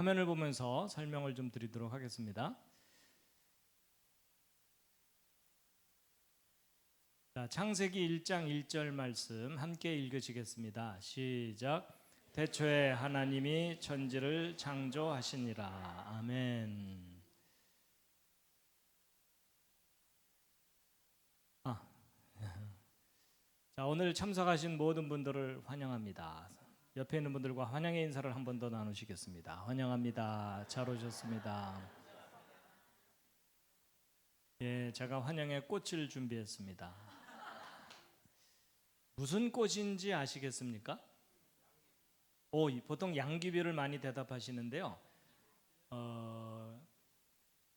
화면을 보면서 설명을 좀 드리도록 하겠습니다. 자, 창세기 1장 1절 말씀 함께 읽으시겠습니다. 시작. 태초에 하나님이 천지를 창조하시니라. 아멘. 자, 오늘 참석하신 모든 분들을 환영합니다. 옆에 있는 분들과 환영의 인사를 한 번 더 나누시겠습니다. 환영합니다. 잘 오셨습니다. 예, 제가 환영의 꽃을 준비했습니다. 무슨 꽃인지 아시겠습니까? 보통 양귀비를 많이 대답하시는데요.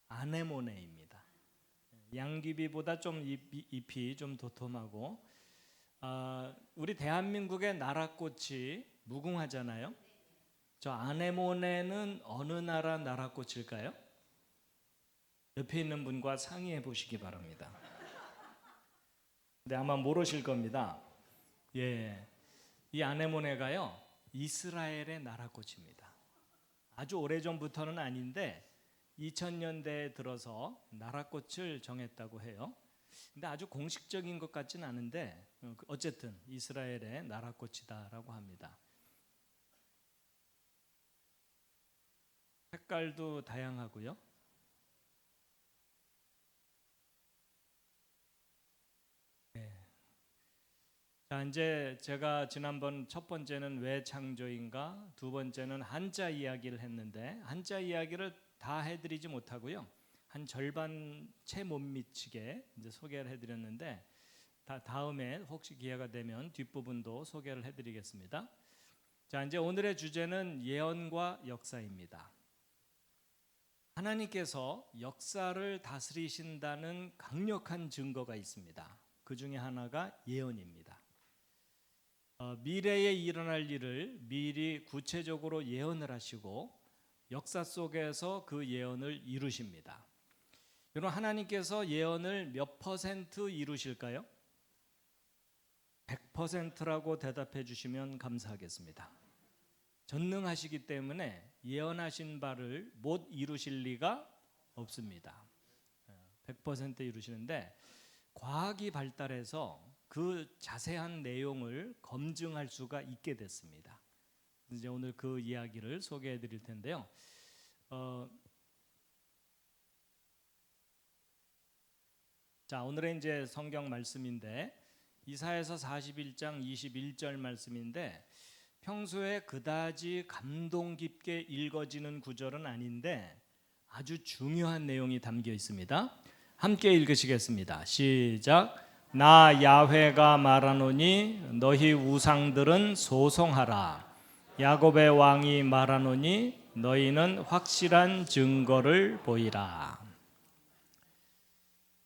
아네모네입니다. 양귀비보다 좀 잎이 좀 도톰하고, 우리 대한민국의 나라꽃이 무궁화잖아요. 저 아네모네는 어느 나라 나라꽃일까요? 옆에 있는 분과 상의해 보시기 바랍니다. 근데 아마 모르실 겁니다. 예, 이 아네모네가요 이스라엘의 나라꽃입니다. 아주 오래전부터는 아닌데 2000년대에 들어서 나라꽃을 정했다고 해요. 근데 아주 공식적인 것 같지는 않은데 어쨌든 이스라엘의 나라꽃이다라고 합니다. 색깔도 다양하고요. 자, 이제 제가 지난번 첫 번째는 왜 창조인가, 두 번째는 한자 이야기를 했는데 한자 이야기를 다 해드리지 못하고요. 한 절반 채 못 미치게 이제 소개를 해드렸는데 다음에 혹시 기회가 되면 뒷부분도 소개를 해드리겠습니다. 자, 이제 오늘의 주제는 예언과 역사입니다. 하나님께서 역사를 다스리신다는 강력한 증거가 있습니다. 그 중에 하나가 예언입니다. 미래에 일어날 일을 미리 구체적으로 예언을 하시고 역사 속에서 그 예언을 이루십니다. 여러분, 하나님께서 예언을 몇 퍼센트 이루실까요? 100%라고 대답해 주시면 감사하겠습니다. 전능하시기 때문에 예언하신 바를 못 이루실 리가 없습니다. 100% 이루시는데 과학이 발달해서 그 자세한 내용을 검증할 수가 있게 됐습니다. 이제 오늘 그 이야기를 소개해 드릴 텐데요. 자, 오늘의 이제 성경 말씀인데 이사야서 41장 21절 말씀인데 평소에 그다지 감동 깊게 읽어지는 구절은 아닌데 아주 중요한 내용이 담겨 있습니다. 함께 읽으시겠습니다. 시작. 나 야훼가 말하노니 너희 우상들은 소송하라. 야곱의 왕이 말하노니 너희는 확실한 증거를 보이라.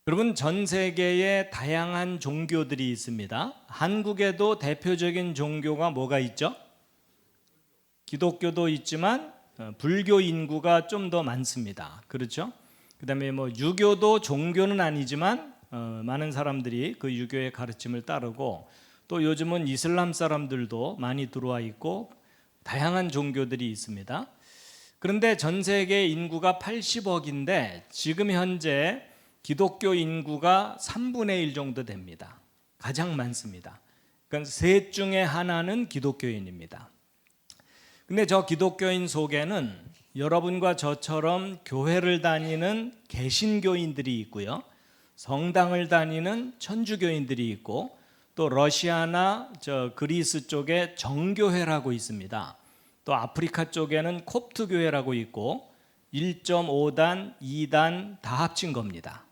여러분, 전 세계에 다양한 종교들이 있습니다. 한국에도 대표적인 종교가 뭐가 있죠? 기독교도 있지만 불교 인구가 좀 더 많습니다. 그렇죠? 그다음에 유교도 종교는 아니지만 많은 사람들이 그 유교의 가르침을 따르고, 또 요즘은 이슬람 사람들도 많이 들어와 있고 다양한 종교들이 있습니다. 그런데 전 세계 인구가 80억인데 지금 현재 기독교 인구가 3분의 1 정도 됩니다. 가장 많습니다. 그러니까 셋 중에 하나는 기독교인입니다. 근데 저 기독교인 속에는 여러분과 저처럼 교회를 다니는 개신교인들이 있고요. 성당을 다니는 천주교인들이 있고, 또 러시아나 그리스 쪽에 정교회라고 있습니다. 또 아프리카 쪽에는 콥트 교회라고 있고 1.5단, 2단 다 합친 겁니다.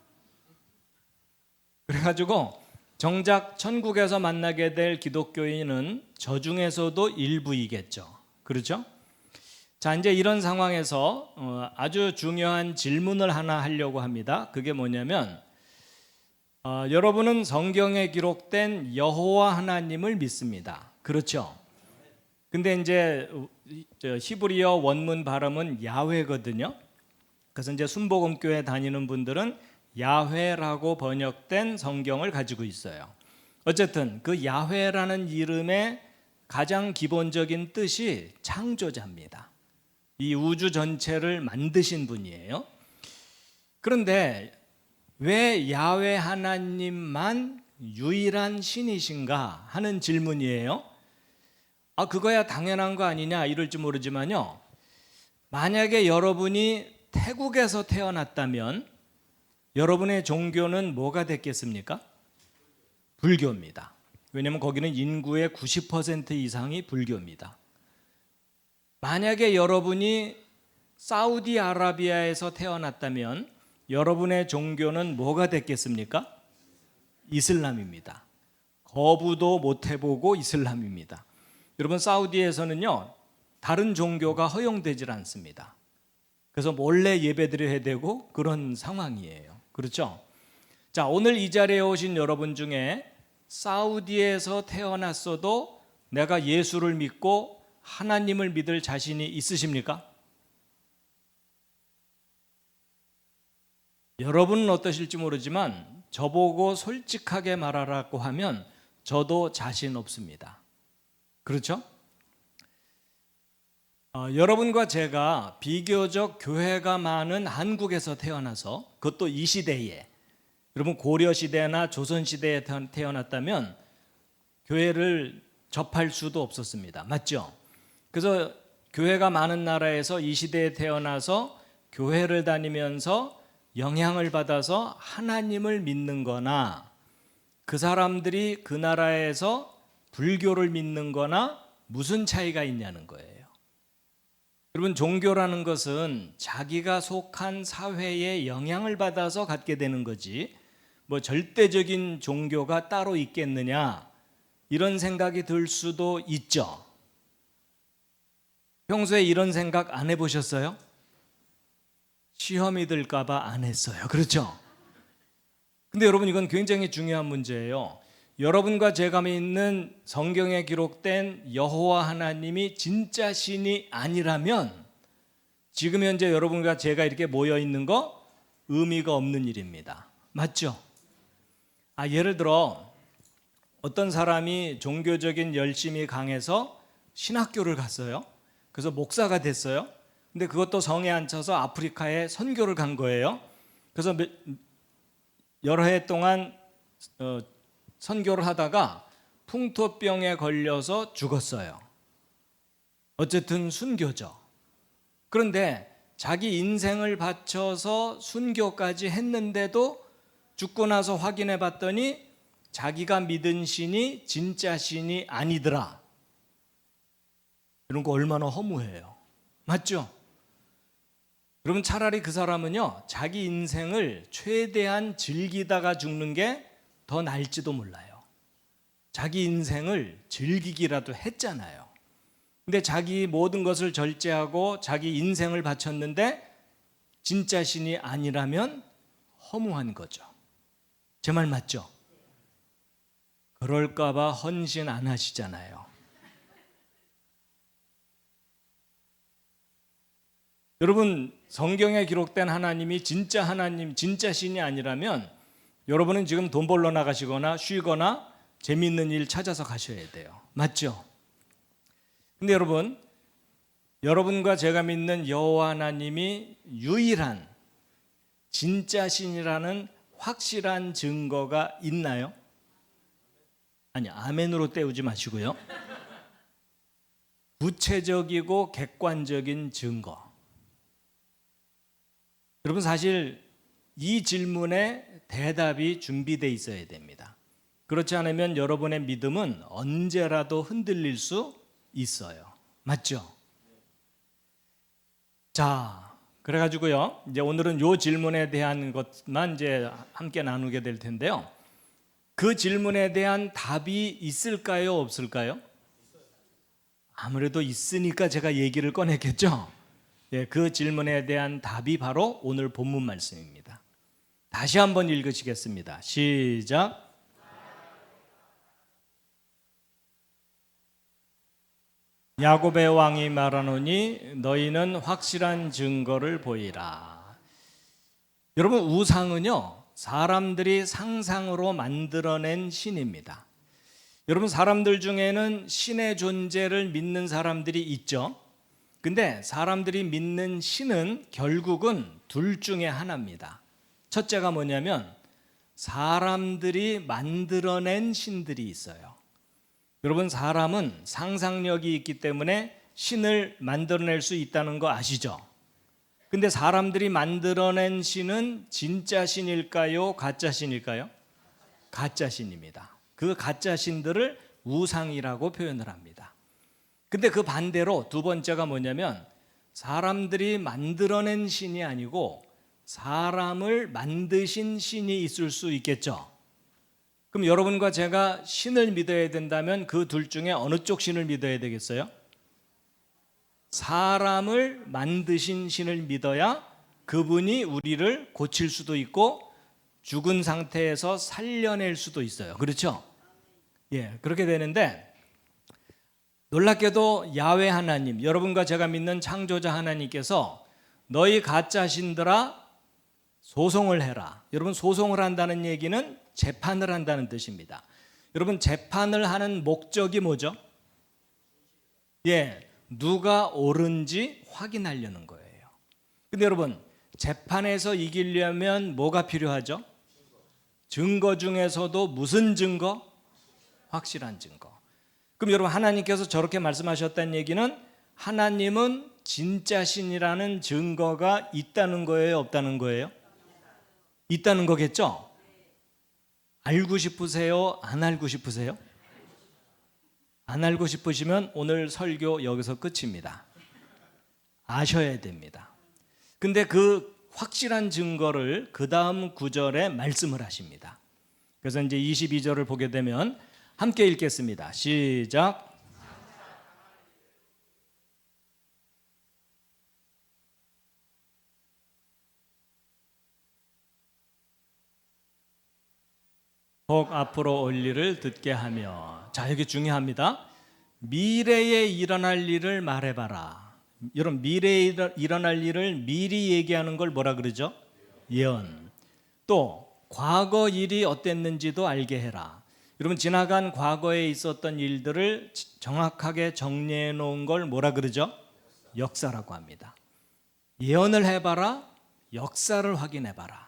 그래가지고 정작 천국에서 만나게 될 기독교인은 저 중에서도 일부이겠죠. 그렇죠? 자, 이제 이런 상황에서 아주 중요한 질문을 하나 하려고 합니다. 그게 뭐냐면 여러분은 성경에 기록된 여호와 하나님을 믿습니다. 그렇죠? 근데 이제 히브리어 원문 발음은 야훼거든요. 그래서 이제 순복음교회 다니는 분들은 야훼라고 번역된 성경을 가지고 있어요. 어쨌든 그 야훼라는 이름의 가장 기본적인 뜻이 창조자입니다. 이 우주 전체를 만드신 분이에요. 그런데 왜 야훼 하나님만 유일한 신이신가 하는 질문이에요. 그거야 당연한 거 아니냐 이럴지 모르지만요, 만약에 여러분이 태국에서 태어났다면 여러분의 종교는 뭐가 됐겠습니까? 불교입니다. 왜냐하면 거기는 인구의 90% 이상이 불교입니다. 만약에 여러분이 사우디아라비아에서 태어났다면 여러분의 종교는 뭐가 됐겠습니까? 이슬람입니다. 거부도 못 해보고 이슬람입니다. 여러분, 사우디에서는요, 다른 종교가 허용되질 않습니다. 그래서 몰래 예배드려야 되고 그런 상황이에요. 그렇죠? 자, 오늘 이 자리에 오신 여러분 중에 사우디에서 태어났어도 내가 예수를 믿고 하나님을 믿을 자신이 있으십니까? 여러분은 어떠실지 모르지만 저보고 솔직하게 말하라고 하면 저도 자신 없습니다. 그렇죠? 여러분과 제가 비교적 교회가 많은 한국에서 태어나서, 그것도 이 시대에, 여러분 고려시대나 조선시대에 태어났다면 교회를 접할 수도 없었습니다. 맞죠? 그래서 교회가 많은 나라에서 이 시대에 태어나서 교회를 다니면서 영향을 받아서 하나님을 믿는 거나, 그 사람들이 그 나라에서 불교를 믿는 거나 무슨 차이가 있냐는 거예요. 여러분, 종교라는 것은 자기가 속한 사회에 영향을 받아서 갖게 되는 거지, 뭐 절대적인 종교가 따로 있겠느냐 이런 생각이 들 수도 있죠. 평소에 이런 생각 안 해보셨어요? 시험이 들까 봐 안 했어요. 그렇죠? 근데 여러분, 이건 굉장히 중요한 문제예요. 여러분과 제가 믿는 성경에 기록된 여호와 하나님이 진짜 신이 아니라면 지금 현재 여러분과 제가 이렇게 모여 있는 거 의미가 없는 일입니다. 맞죠? 예를 들어 어떤 사람이 종교적인 열심이 강해서 신학교를 갔어요. 그래서 목사가 됐어요. 근데 그것도 성에 안 차서 아프리카에 선교를 간 거예요. 그래서 여러 해 동안 선교를 하다가 풍토병에 걸려서 죽었어요. 어쨌든 순교죠. 그런데 자기 인생을 바쳐서 순교까지 했는데도 죽고 나서 확인해 봤더니 자기가 믿은 신이 진짜 신이 아니더라. 이런 거 얼마나 허무해요. 맞죠? 여러분, 차라리 그 사람은요, 자기 인생을 최대한 즐기다가 죽는 게 더 나을지도 몰라요. 자기 인생을 즐기기라도 했잖아요. 근데 자기 모든 것을 절제하고 자기 인생을 바쳤는데 진짜 신이 아니라면 허무한 거죠. 제 말 맞죠? 그럴까 봐 헌신 안 하시잖아요. 여러분, 성경에 기록된 하나님이 진짜 하나님, 진짜 신이 아니라면 여러분은 지금 돈 벌러 나가시거나 쉬거나 재미있는 일 찾아서 가셔야 돼요. 맞죠? 근데 여러분, 여러분과 제가 믿는 여호와 하나님이 유일한 진짜 신이라는 확실한 증거가 있나요? 아니, 아멘으로 때우지 마시고요. 구체적이고 객관적인 증거. 여러분, 사실 이 질문에 대답이 준비되어 있어야 됩니다. 그렇지 않으면 여러분의 믿음은 언제라도 흔들릴 수 있어요. 맞죠? 자, 그래가지고요, 이제 오늘은 이 질문에 대한 것만 이제 함께 나누게 될 텐데요. 그 질문에 대한 답이 있을까요, 없을까요? 아무래도 있으니까 제가 얘기를 꺼냈겠죠. 그 질문에 대한 답이 바로 오늘 본문 말씀입니다. 다시 한번 읽으시겠습니다. 시작. 야곱의 왕이 말하노니 너희는 확실한 증거를 보이라. 여러분, 우상은요, 사람들이 상상으로 만들어낸 신입니다. 여러분, 사람들 중에는 신의 존재를 믿는 사람들이 있죠. 근데 사람들이 믿는 신은 결국은 둘 중에 하나입니다. 첫째가 뭐냐면 사람들이 만들어낸 신들이 있어요. 여러분, 사람은 상상력이 있기 때문에 신을 만들어낼 수 있다는 거 아시죠? 근데 사람들이 만들어낸 신은 진짜 신일까요? 가짜 신일까요? 가짜 신입니다. 그 가짜 신들을 우상이라고 표현을 합니다. 근데 그 반대로 두 번째가 뭐냐면 사람들이 만들어낸 신이 아니고 사람을 만드신 신이 있을 수 있겠죠. 그럼 여러분과 제가 신을 믿어야 된다면 그 둘 중에 어느 쪽 신을 믿어야 되겠어요? 사람을 만드신 신을 믿어야 그분이 우리를 고칠 수도 있고 죽은 상태에서 살려낼 수도 있어요. 그렇죠? 예, 그렇게 되는데 놀랍게도 야훼 하나님, 여러분과 제가 믿는 창조자 하나님께서 너희 가짜 신들아 소송을 해라. 여러분, 소송을 한다는 얘기는 재판을 한다는 뜻입니다. 여러분, 재판을 하는 목적이 뭐죠? 예, 누가 옳은지 확인하려는 거예요. 근데 여러분, 재판에서 이기려면 뭐가 필요하죠? 증거 중에서도 무슨 증거? 확실한 증거. 그럼 여러분, 하나님께서 저렇게 말씀하셨다는 얘기는 하나님은 진짜 신이라는 증거가 있다는 거예요, 없다는 거예요? 있다는 거겠죠? 알고 싶으세요? 안 알고 싶으세요? 안 알고 싶으시면 오늘 설교 여기서 끝입니다. 아셔야 됩니다. 근데 그 확실한 증거를 그 다음 구절에 말씀을 하십니다. 그래서 이제 22절을 보게 되면 함께 읽겠습니다. 시작. 혹 앞으로 올 일을 듣게 하며. 자, 여기 중요합니다. 미래에 일어날 일을 말해봐라. 여러분, 미래에 일어날 일을 미리 얘기하는 걸 뭐라 그러죠? 예언. 또 과거 일이 어땠는지도 알게 해라. 여러분, 지나간 과거에 있었던 일들을 정확하게 정리해 놓은 걸 뭐라 그러죠? 역사라고 합니다. 예언을 해봐라, 역사를 확인해봐라.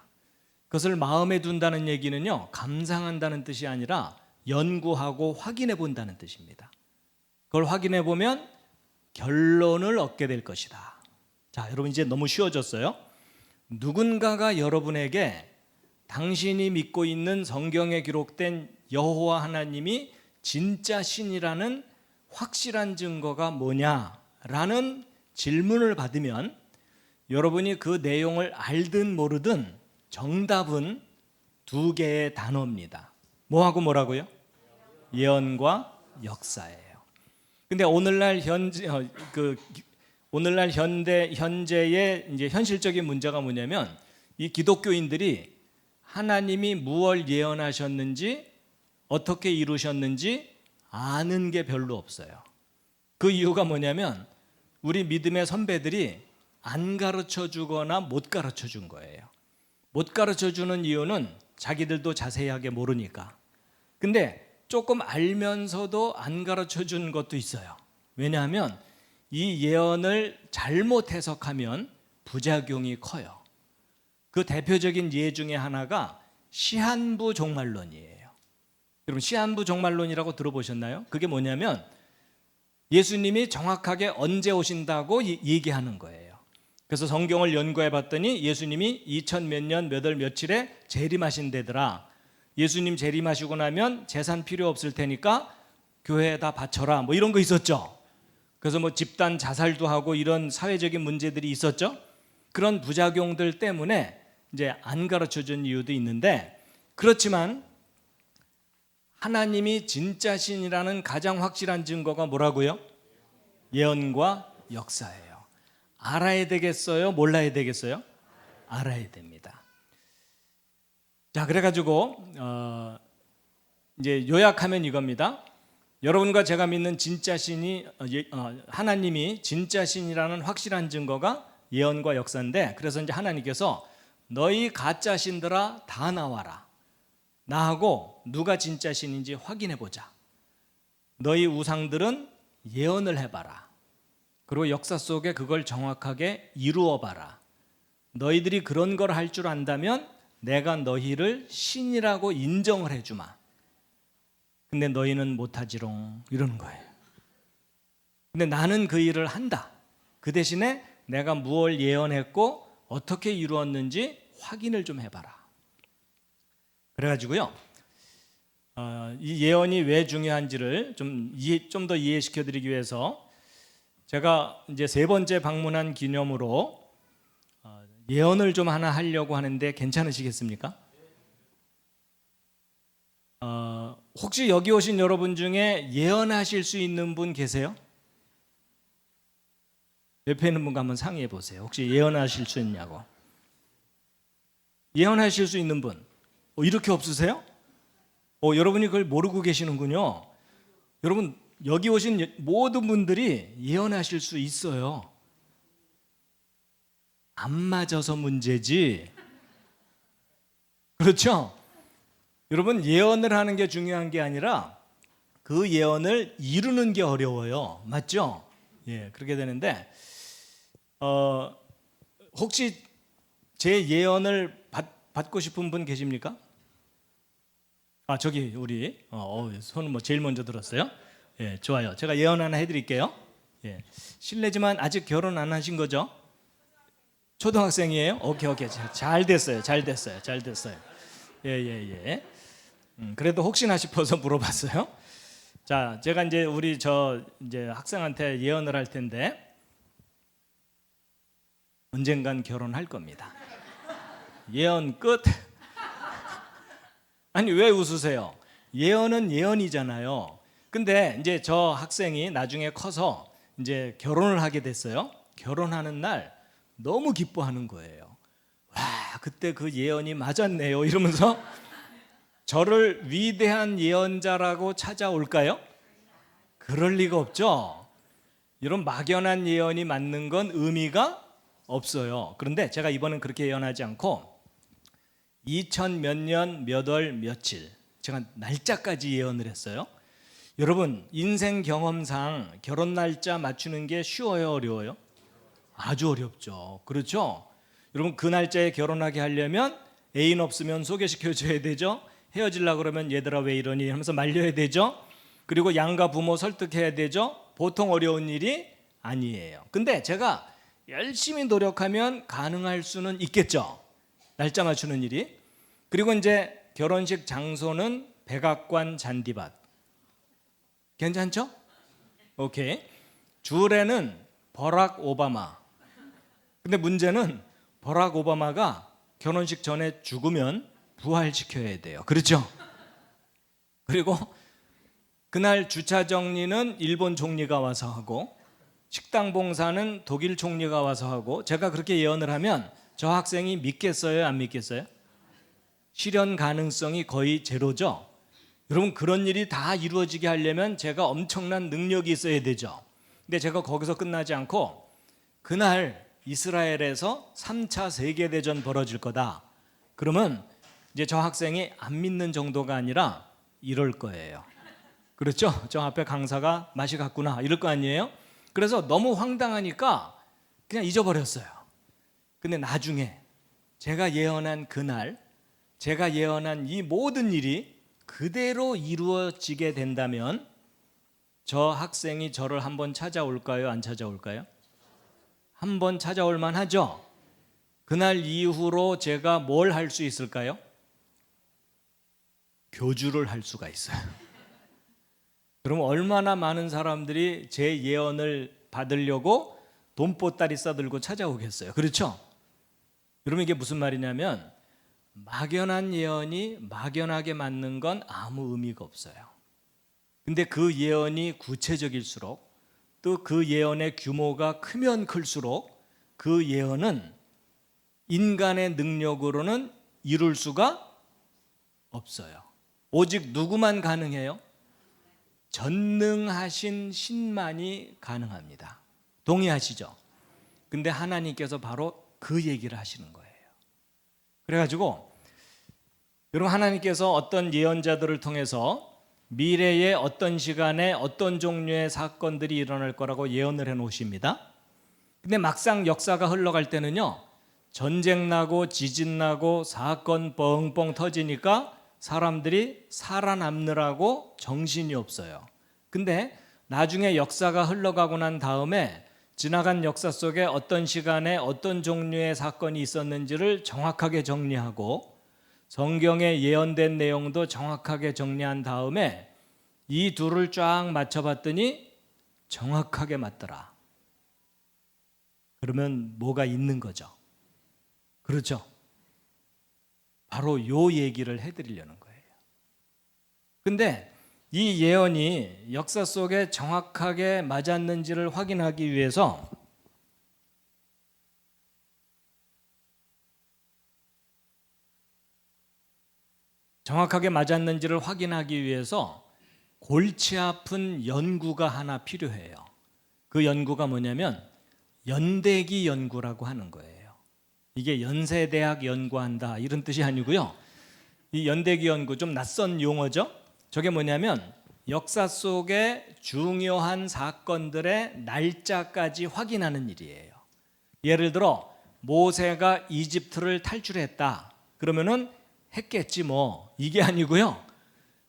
그것을 마음에 둔다는 얘기는요, 감상한다는 뜻이 아니라 연구하고 확인해 본다는 뜻입니다. 그걸 확인해 보면 결론을 얻게 될 것이다. 자, 여러분, 이제 너무 쉬워졌어요. 누군가가 여러분에게 당신이 믿고 있는 성경에 기록된 여호와 하나님이 진짜 신이라는 확실한 증거가 뭐냐라는 질문을 받으면 여러분이 그 내용을 알든 모르든 정답은 두 개의 단어입니다. 뭐하고 뭐라고요? 예언과 역사예요. 근데 오늘날 현재의 이제 현실적인 문제가 뭐냐면 이 기독교인들이 하나님이 무엇을 예언하셨는지 어떻게 이루셨는지 아는 게 별로 없어요. 그 이유가 뭐냐면 우리 믿음의 선배들이 안 가르쳐 주거나 못 가르쳐 준 거예요. 못 가르쳐 주는 이유는 자기들도 자세하게 모르니까. 근데 조금 알면서도 안 가르쳐 준 것도 있어요. 왜냐하면 이 예언을 잘못 해석하면 부작용이 커요. 그 대표적인 예 중에 하나가 시한부 종말론이에요. 여러분, 시한부 종말론이라고 들어보셨나요? 그게 뭐냐면 예수님이 정확하게 언제 오신다고 얘기하는 거예요. 그래서 성경을 연구해 봤더니 예수님이 2000 몇 년 몇 월 며칠에 재림하신대더라. 예수님 재림하시고 나면 재산 필요 없을 테니까 교회에다 바쳐라, 뭐 이런 거 있었죠. 그래서 뭐 집단 자살도 하고 이런 사회적인 문제들이 있었죠. 그런 부작용들 때문에 이제 안 가르쳐 준 이유도 있는데, 그렇지만 하나님이 진짜 신이라는 가장 확실한 증거가 뭐라고요? 예언과 역사예요. 알아야 되겠어요? 몰라야 되겠어요? 알아야 됩니다. 자, 그래가지고 이제 요약하면 이겁니다. 여러분과 제가 믿는 진짜 신이 하나님이 진짜 신이라는 확실한 증거가 예언과 역사인데, 그래서 이제 하나님께서 너희 가짜 신들아 다 나와라. 나하고 누가 진짜 신인지 확인해 보자. 너희 우상들은 예언을 해봐라. 그리고 역사 속에 그걸 정확하게 이루어 봐라. 너희들이 그런 걸 할 줄 안다면 내가 너희를 신이라고 인정을 해주마. 근데 너희는 못하지롱 이러는 거예요. 근데 나는 그 일을 한다. 그 대신에 내가 무엇을 예언했고 어떻게 이루었는지 확인을 좀 해봐라. 그래가지고요, 이 예언이 왜 중요한지를 좀 더 이해시켜드리기 위해서 제가 이제 3번째 방문한 기념으로 예언을 좀 하나 하려고 하는데 괜찮으시겠습니까? 혹시 여기 오신 여러분 중에 예언하실 수 있는 분 계세요? 옆에 있는 분과 한번 상의해 보세요. 혹시 예언하실 수 있냐고. 예언하실 수 있는 분 이렇게 없으세요? 여러분이 그걸 모르고 계시는군요. 여러분 여기 오신 모든 분들이 예언하실 수 있어요. 안 맞아서 문제지. 그렇죠? 여러분 예언을 하는 게 중요한 게 아니라 그 예언을 이루는 게 어려워요. 맞죠? 예, 그렇게 되는데 혹시 제 예언을 받고 싶은 분 계십니까? 저기 우리 손은 뭐 제일 먼저 들었어요. 예, 좋아요. 제가 예언 하나 해드릴게요. 예, 실례지만 아직 결혼 안 하신 거죠? 초등학생이에요? 오케이. 잘 됐어요. 예. 그래도 혹시나 싶어서 물어봤어요. 자, 제가 이제 우리 이제 학생한테 예언을 할 텐데 언젠간 결혼할 겁니다. 예언 끝. 아니 왜 웃으세요? 예언은 예언이잖아요. 근데 이제 저 학생이 나중에 커서 이제 결혼을 하게 됐어요. 결혼하는 날 너무 기뻐하는 거예요. 와, 그때 그 예언이 맞았네요. 이러면서 저를 위대한 예언자라고 찾아올까요? 그럴 리가 없죠. 이런 막연한 예언이 맞는 건 의미가 없어요. 그런데 제가 이번엔 그렇게 예언하지 않고 2000 몇 년 몇 월 며칠 제가 날짜까지 예언을 했어요. 여러분 인생 경험상 결혼 날짜 맞추는 게 쉬워요, 어려워요? 아주 어렵죠. 그렇죠? 여러분 그 날짜에 결혼하게 하려면 애인 없으면 소개시켜 줘야 되죠. 헤어지려고 그러면 얘들아 왜 이러니 하면서 말려야 되죠. 그리고 양가 부모 설득해야 되죠. 보통 어려운 일이 아니에요. 근데 제가 열심히 노력하면 가능할 수는 있겠죠. 날짜 맞추는 일이. 그리고 이제 결혼식 장소는 백악관 잔디밭. 괜찮죠? 오케이. 주례는 버락 오바마. 근데 문제는 버락 오바마가 결혼식 전에 죽으면 부활시켜야 돼요. 그렇죠? 그리고 그날 주차 정리는 일본 총리가 와서 하고 식당 봉사는 독일 총리가 와서 하고 제가 그렇게 예언을 하면 저 학생이 믿겠어요? 안 믿겠어요? 실현 가능성이 거의 제로죠. 여러분 그런 일이 다 이루어지게 하려면 제가 엄청난 능력이 있어야 되죠. 근데 제가 거기서 끝나지 않고 그날 이스라엘에서 3차 세계대전 벌어질 거다. 그러면 이제 저 학생이 안 믿는 정도가 아니라 이럴 거예요. 그렇죠? 저 앞에 강사가 맛이 갔구나 이럴 거 아니에요? 그래서 너무 황당하니까 그냥 잊어버렸어요. 근데 나중에 제가 예언한 그날 제가 예언한 이 모든 일이 그대로 이루어지게 된다면 저 학생이 저를 한번 찾아올까요? 안 찾아올까요? 한번 찾아올 만하죠? 그날 이후로 제가 뭘 할 수 있을까요? 교주를 할 수가 있어요. 그럼 얼마나 많은 사람들이 제 예언을 받으려고 돈보따리 싸들고 찾아오겠어요. 그렇죠? 여러분 이게 무슨 말이냐면 막연한 예언이 막연하게 맞는 건 아무 의미가 없어요. 근데 그 예언이 구체적일수록 또 그 예언의 규모가 크면 클수록 그 예언은 인간의 능력으로는 이룰 수가 없어요. 오직 누구만 가능해요? 전능하신 신만이 가능합니다. 동의하시죠? 근데 하나님께서 바로 그 얘기를 하시는 거예요. 그래가지고 여러분 하나님께서 어떤 예언자들을 통해서 미래에 어떤 시간에 어떤 종류의 사건들이 일어날 거라고 예언을 해 놓으십니다. 근데 막상 역사가 흘러갈 때는요, 전쟁 나고 지진 나고 사건 뻥뻥 터지니까 사람들이 살아남느라고 정신이 없어요. 근데 나중에 역사가 흘러가고 난 다음에 지나간 역사 속에 어떤 시간에 어떤 종류의 사건이 있었는지를 정확하게 정리하고 성경에 예언된 내용도 정확하게 정리한 다음에 이 둘을 쫙 맞춰봤더니 정확하게 맞더라. 그러면 뭐가 있는 거죠? 그렇죠? 바로 요 얘기를 해드리려는 거예요. 근데 이 예언이 역사 속에 정확하게 맞았는지를 확인하기 위해서 골치 아픈 연구가 하나 필요해요. 그 연구가 뭐냐면 연대기 연구라고 하는 거예요. 이게 연세대학 연구한다 이런 뜻이 아니고요. 이 연대기 연구 좀 낯선 용어죠. 저게 뭐냐면 역사 속의 중요한 사건들의 날짜까지 확인하는 일이에요. 예를 들어 모세가 이집트를 탈출했다. 그러면은 했겠지 뭐. 이게 아니고요.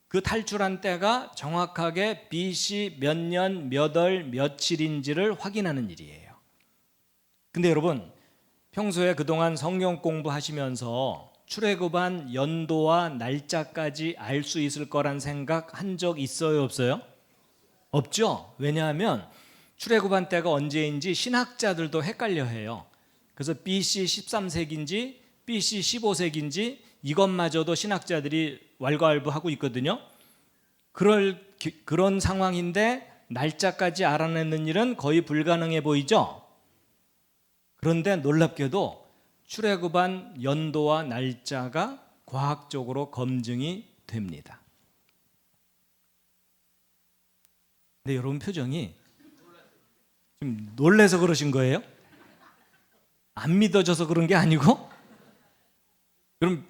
그 탈출한 때가 정확하게 BC 몇 년, 몇 월, 며칠인지를 확인하는 일이에요. 근데 여러분, 평소에 그동안 성경 공부하시면서 출애굽한 연도와 날짜까지 알 수 있을 거란 생각 한 적 있어요, 없어요? 없죠? 왜냐하면 출애굽한 때가 언제인지 신학자들도 헷갈려 해요. 그래서 BC 13세기인지 BC 15세기인지 이것마저도 신학자들이 왈가왈부하고 있거든요. 그런 상황인데 날짜까지 알아내는 일은 거의 불가능해 보이죠? 그런데 놀랍게도 출애굽한 연도와 날짜가 과학적으로 검증이 됩니다. 근데 여러분 표정이 좀 놀라서 그러신 거예요? 안 믿어져서 그런 게 아니고? 그럼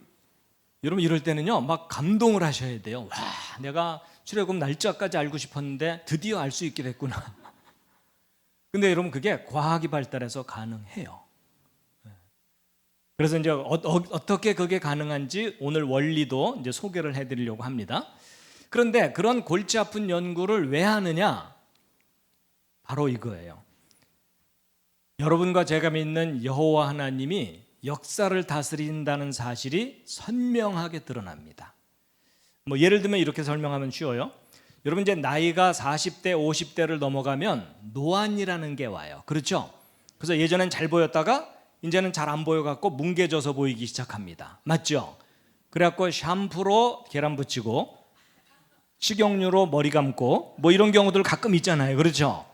여러분 이럴 때는요, 막 감동을 하셔야 돼요. 와, 내가 출애굽 날짜까지 알고 싶었는데 드디어 알 수 있게 됐구나. 근데 여러분 그게 과학이 발달해서 가능해요. 그래서 이제 어떻게 그게 가능한지 오늘 원리도 이제 소개를 해드리려고 합니다. 그런데 그런 골치 아픈 연구를 왜 하느냐? 바로 이거예요. 여러분과 제가 믿는 여호와 하나님이 역사를 다스린다는 사실이 선명하게 드러납니다. 뭐 예를 들면 이렇게 설명하면 쉬워요. 여러분 이제 나이가 40대, 50대를 넘어가면 노안이라는 게 와요. 그렇죠? 그래서 예전엔 잘 보였다가 이제는 잘 안 보여갖고 뭉개져서 보이기 시작합니다. 맞죠? 그래갖고 샴푸로 계란 붙이고 식용유로 머리 감고 뭐 이런 경우들 가끔 있잖아요. 그렇죠?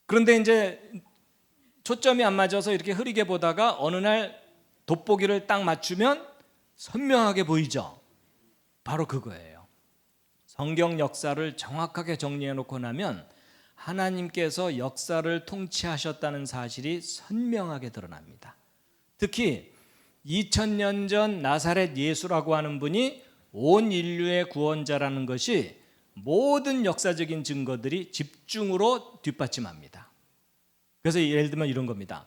그런데 이제 초점이 안 맞아서 이렇게 흐리게 보다가 어느 날 돋보기를 딱 맞추면 선명하게 보이죠? 바로 그거예요. 성경 역사를 정확하게 정리해 놓고 나면 하나님께서 역사를 통치하셨다는 사실이 선명하게 드러납니다. 특히 2000년 전 나사렛 예수라고 하는 분이 온 인류의 구원자라는 것이 모든 역사적인 증거들이 집중으로 뒷받침합니다. 그래서 예를 들면 이런 겁니다.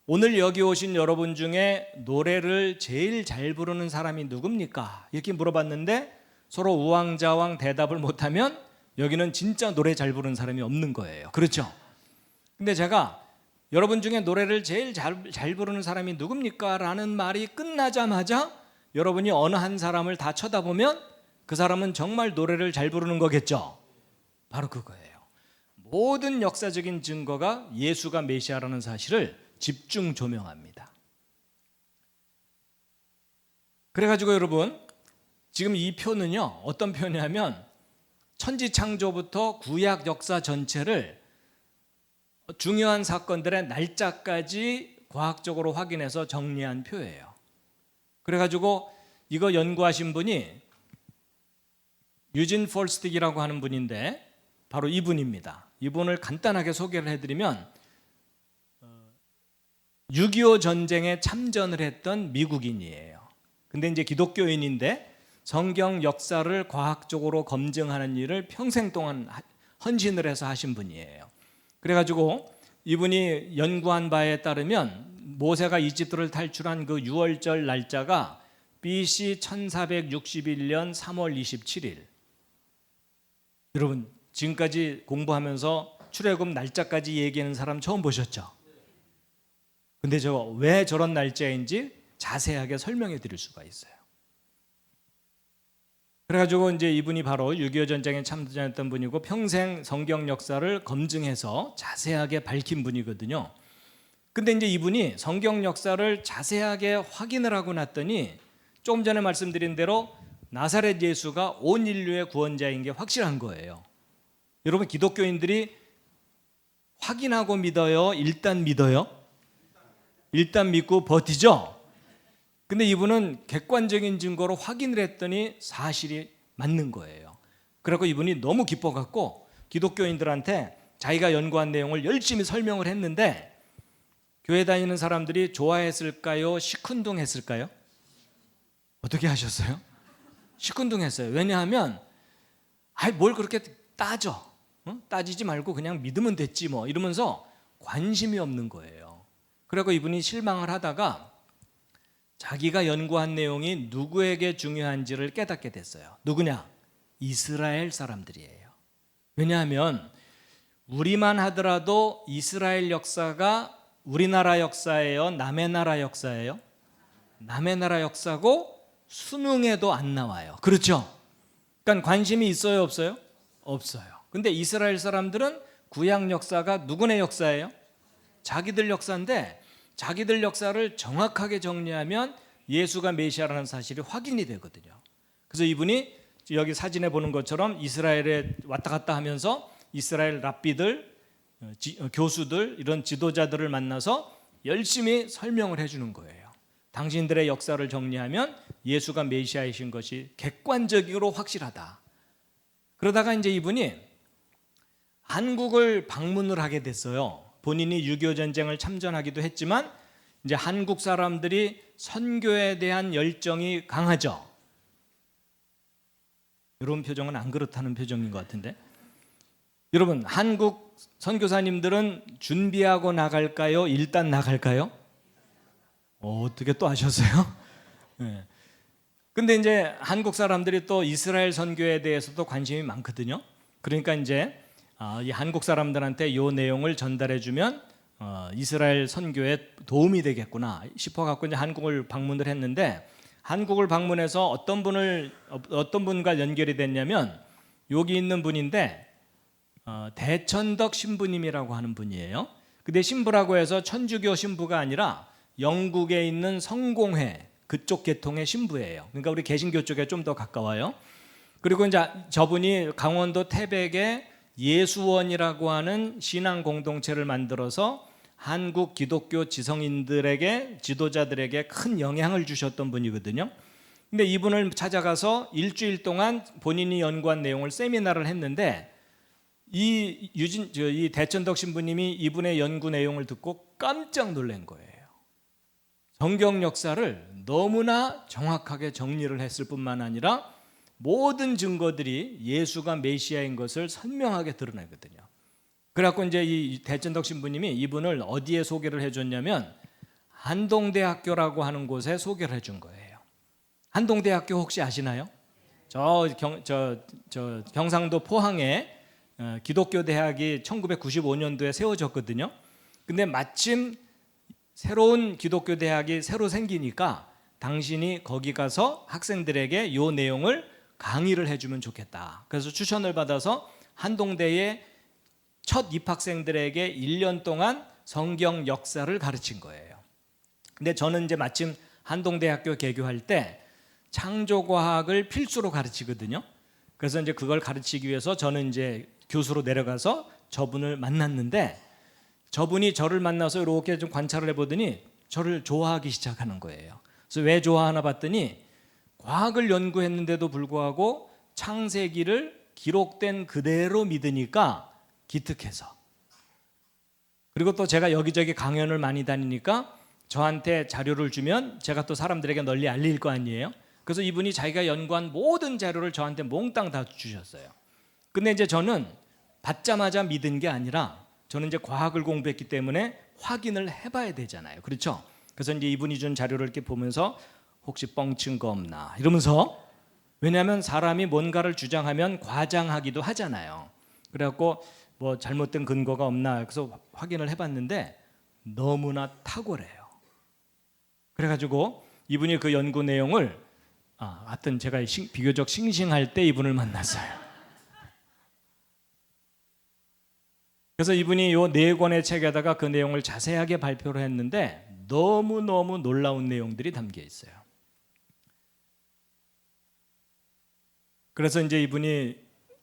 오늘 여기 오신 여러분 중에 노래를 제일 잘 부르는 사람이 누굽니까? 이렇게 물어봤는데 서로 우왕좌왕 대답을 못하면 여기는 진짜 노래 잘 부르는 사람이 없는 거예요. 그렇죠? 근데 제가 여러분 중에 노래를 제일 잘 부르는 사람이 누굽니까? 라는 말이 끝나자마자 여러분이 어느 한 사람을 다 쳐다보면 그 사람은 정말 노래를 잘 부르는 거겠죠? 바로 그거예요. 모든 역사적인 증거가 예수가 메시아라는 사실을 집중 조명합니다. 그래가지고 여러분 지금 이 표는요 어떤 표냐면 천지창조부터 구약 역사 전체를 중요한 사건들의 날짜까지 과학적으로 확인해서 정리한 표예요. 그래가지고 이거 연구하신 분이 유진 폴스틱이라고 하는 분인데 바로 이분입니다. 이분을 간단하게 소개를 해드리면 6.25 전쟁에 참전을 했던 미국인이에요. 근데 이제 기독교인인데 성경 역사를 과학적으로 검증하는 일을 평생 동안 헌신을 해서 하신 분이에요. 그래가지고 이분이 연구한 바에 따르면 모세가 이집트를 탈출한 그 6월절 날짜가 BC 1461년 3월 27일. 여러분 지금까지 공부하면서 출애굽 날짜까지 얘기하는 사람 처음 보셨죠? 근데 저 왜 저런 날짜인지 자세하게 설명해 드릴 수가 있어요. 그래가지고 이제 이분이 바로 6.25 전쟁에 참전했던 분이고 평생 성경 역사를 검증해서 자세하게 밝힌 분이거든요. 근데 이제 이분이 성경 역사를 자세하게 확인을 하고 났더니 조금 전에 말씀드린 대로 나사렛 예수가 온 인류의 구원자인 게 확실한 거예요. 여러분 기독교인들이 확인하고 믿어요? 일단 믿어요? 일단 믿고 버티죠? 근데 이분은 객관적인 증거로 확인을 했더니 사실이 맞는 거예요. 그래서 이분이 너무 기뻐갖고 기독교인들한테 자기가 연구한 내용을 열심히 설명을 했는데 교회 다니는 사람들이 좋아했을까요? 시큰둥했을까요? 어떻게 하셨어요? 시큰둥했어요. 왜냐하면 뭘 그렇게 따져? 따지지 말고 그냥 믿으면 됐지 뭐 이러면서 관심이 없는 거예요. 그리고 이분이 실망을 하다가 자기가 연구한 내용이 누구에게 중요한지를 깨닫게 됐어요. 누구냐? 이스라엘 사람들이에요. 왜냐하면 우리만 하더라도 이스라엘 역사가 우리나라 역사예요? 남의 나라 역사예요? 남의 나라 역사고 수능에도 안 나와요. 그렇죠? 그러니까 관심이 있어요? 없어요? 없어요. 근데 이스라엘 사람들은 구약 역사가 누구네 역사예요? 자기들 역사인데 자기들 역사를 정확하게 정리하면 예수가 메시아라는 사실이 확인이 되거든요. 그래서 이분이 여기 사진에 보는 것처럼 이스라엘에 왔다 갔다 하면서 이스라엘 랍비들, 교수들, 이런 지도자들을 만나서 열심히 설명을 해주는 거예요. 당신들의 역사를 정리하면 예수가 메시아이신 것이 객관적으로 확실하다. 그러다가 이제 이분이 한국을 방문을 하게 됐어요. 본인이 6.25 전쟁을 참전하기도 했지만 이제 한국 사람들이 선교에 대한 열정이 강하죠. 이런 표정은 안 그렇다는 표정인 것 같은데. 여러분 한국 선교사님들은 준비하고 나갈까요? 일단 나갈까요? 어떻게 또 아셨어요? 네. 근데 이제 한국 사람들이 또 이스라엘 선교에 대해서도 관심이 많거든요. 그러니까 이제 이 한국 사람들한테 이 내용을 전달해주면 이스라엘 선교에 도움이 되겠구나 싶어 갖고 이제 한국을 방문을 했는데 한국을 방문해서 어떤 분과 연결이 됐냐면 여기 있는 분인데 대천덕 신부님이라고 하는 분이에요. 근데 신부라고 해서 천주교 신부가 아니라 영국에 있는 성공회 그쪽 계통의 신부예요. 그러니까 우리 개신교 쪽에 좀 더 가까워요. 그리고 이제 저분이 강원도 태백에 예수원이라고 하는 신앙 공동체를 만들어서 한국 기독교 지성인들에게 지도자들에게 큰 영향을 주셨던 분이거든요. 근데 이분을 찾아가서 일주일 동안 본인이 연구한 내용을 세미나를 했는데 이 대천덕 신부님이 이분의 연구 내용을 듣고 깜짝 놀란 거예요. 성경 역사를 너무나 정확하게 정리를 했을 뿐만 아니라 모든 증거들이 예수가 메시아인 것을 선명하게 드러내거든요. 그래갖고 이제 이 대천덕 신부님이 이분을 어디에 소개를 해줬냐면 한동대학교라고 하는 곳에 소개를 해준 거예요. 한동대학교 혹시 아시나요? 경상도 포항에 기독교 대학이 1995년도에 세워졌거든요. 근데 마침 새로운 기독교 대학이 새로 생기니까 당신이 거기 가서 학생들에게 이 내용을 강의를 해주면 좋겠다. 그래서 추천을 받아서 한동대의 첫 입학생들에게 1년 동안 성경 역사를 가르친 거예요. 근데 저는 이제 마침 한동대학교 개교할 때 창조과학을 필수로 가르치거든요. 그래서 이제 그걸 가르치기 위해서 저는 이제 교수로 내려가서 저분을 만났는데 저분이 저를 만나서 이렇게 좀 관찰을 해보더니 저를 좋아하기 시작하는 거예요. 그래서 왜 좋아하나 봤더니 과학을 연구했는데도 불구하고 창세기를 기록된 그대로 믿으니까 기특해서. 그리고 또 제가 여기저기 강연을 많이 다니니까 저한테 자료를 주면 제가 또 사람들에게 널리 알릴 거 아니에요. 그래서 이분이 자기가 연구한 모든 자료를 저한테 몽땅 다 주셨어요. 근데 이제 저는 받자마자 믿은 게 아니라 저는 이제 과학을 공부했기 때문에 확인을 해봐야 되잖아요. 그렇죠? 그래서 이제 이분이 준 자료를 이렇게 보면서 혹시 뻥친 거 없나 이러면서, 왜냐하면 사람이 뭔가를 주장하면 과장하기도 하잖아요. 그래갖고 뭐 잘못된 근거가 없나 그래서 확인을 해봤는데 너무나 탁월해요. 그래가지고 이분이 그 연구 내용을 하여튼 제가 비교적 싱싱할 때 이분을 만났어요. 그래서 이분이 요 4권의 책에다가 그 내용을 자세하게 발표를 했는데 너무너무 놀라운 내용들이 담겨 있어요. 그래서 이제 이분이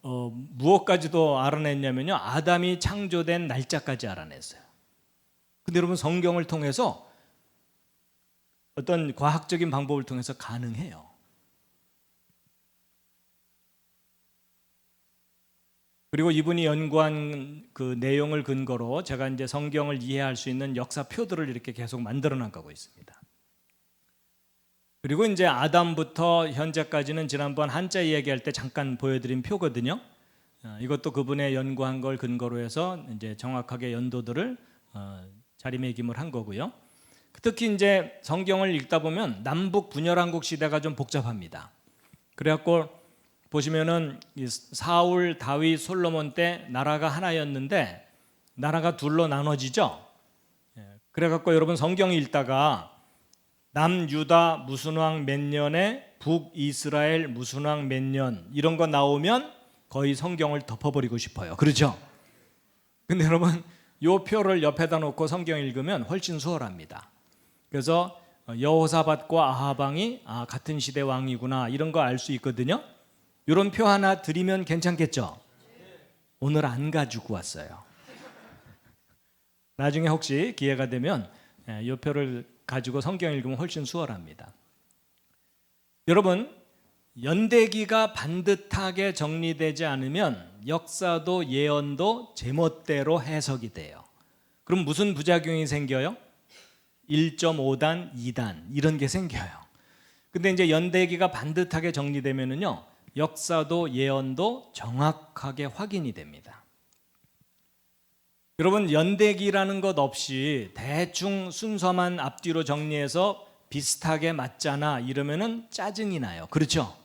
무엇까지도 알아냈냐면요, 아담이 창조된 날짜까지 알아냈어요. 근데 여러분, 성경을 통해서 어떤 과학적인 방법을 통해서 가능해요. 그리고 이분이 연구한 그 내용을 근거로 제가 이제 성경을 이해할 수 있는 역사표들을 이렇게 계속 만들어 나가고 있습니다. 그리고 이제 아담부터 현재까지는 지난번 한자 이야기할 때 잠깐 보여드린 표거든요. 이것도 그분의 연구한 걸 근거로 해서 이제 정확하게 연도들을 자리매김을 한 거고요. 특히 이제 성경을 읽다 보면 남북 분열왕국 시대가 좀 복잡합니다. 그래갖고 보시면은 사울, 다윗, 솔로몬 때 나라가 하나였는데 나라가 둘로 나눠지죠. 그래갖고 여러분, 성경 읽다가 남유다 무슨 왕 몇 년에 북이스라엘 무슨 왕 몇 년 이런 거 나오면 거의 성경을 덮어버리고 싶어요. 그렇죠? 근데 여러분, 요 표를 옆에다 놓고 성경 읽으면 훨씬 수월합니다. 그래서 여호사밧과 아하방이 같은 시대 왕이구나 이런 거 알 수 있거든요. 이런 표 하나 드리면 괜찮겠죠? 오늘 안 가지고 왔어요. 나중에 혹시 기회가 되면 이 표를 가지고 성경 읽으면 훨씬 수월합니다. 여러분, 연대기가 반듯하게 정리되지 않으면 역사도 예언도 제멋대로 해석이 돼요. 그럼 무슨 부작용이 생겨요? 1.5단, 2단 이런 게 생겨요. 근데 이제 연대기가 반듯하게 정리되면은요, 역사도 예언도 정확하게 확인이 됩니다. 여러분, 연대기라는 것 없이 대충 순서만 앞뒤로 정리해서 비슷하게 맞잖아 이러면은 짜증이 나요. 그렇죠?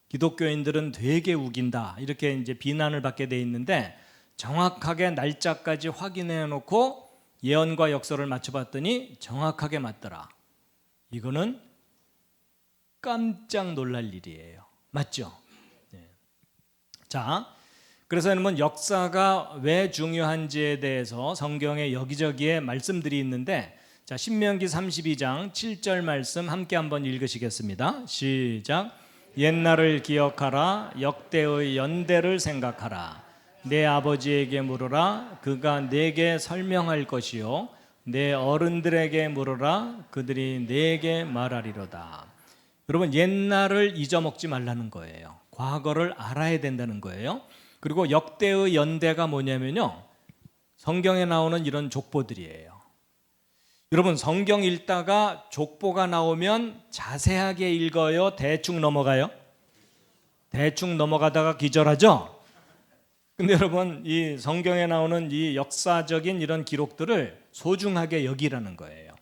기독교인들은 되게 우긴다 이렇게 이제 비난을 받게 돼 있는데, 정확하게 날짜까지 확인해 놓고 예언과 역설을 맞춰봤더니 정확하게 맞더라. 이거는 깜짝 놀랄 일이에요. 맞죠? 네. 자, 그래서 여러분, 역사가 왜 중요한지에 대해서 성경에 여기저기에 말씀들이 있는데, 자, 신명기 32장 7절 말씀 함께 한번 읽으시겠습니다. 시작. 옛날을 기억하라. 역대의 연대를 생각하라. 내 아버지에게 물으라. 그가 내게 설명할 것이요. 내 어른들에게 물으라. 그들이 내게 말하리로다. 여러분, 옛날을 잊어먹지 말라는 거예요. 과거를 알아야 된다는 거예요. 그리고 역대의 연대가 뭐냐면요, 성경에 나오는 이런 족보들이에요. 여러분, 성경 읽다가 족보가 나오면 자세하게 읽어요? 대충 넘어가요? 대충 넘어가다가 기절하죠? 근데 여러분, 이 성경에 나오는 이 역사적인 이런 기록들을 소중하게 여기라는 거예요.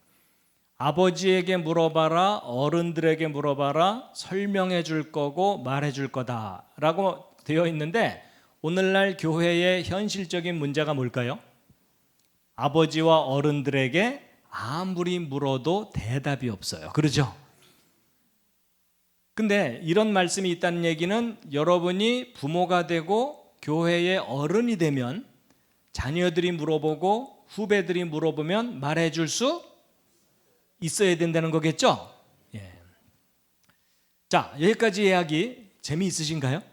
아버지에게 물어봐라, 어른들에게 물어봐라, 설명해 줄 거고 말해 줄 거다라고 되어 있는데, 오늘날 교회의 현실적인 문제가 뭘까요? 아버지와 어른들에게 아무리 물어도 대답이 없어요. 그렇죠? 근데 이런 말씀이 있다는 얘기는 여러분이 부모가 되고 교회의 어른이 되면 자녀들이 물어보고 후배들이 물어보면 말해줄 수 있어야 된다는 거겠죠? 예. 자, 여기까지 이야기 재미있으신가요?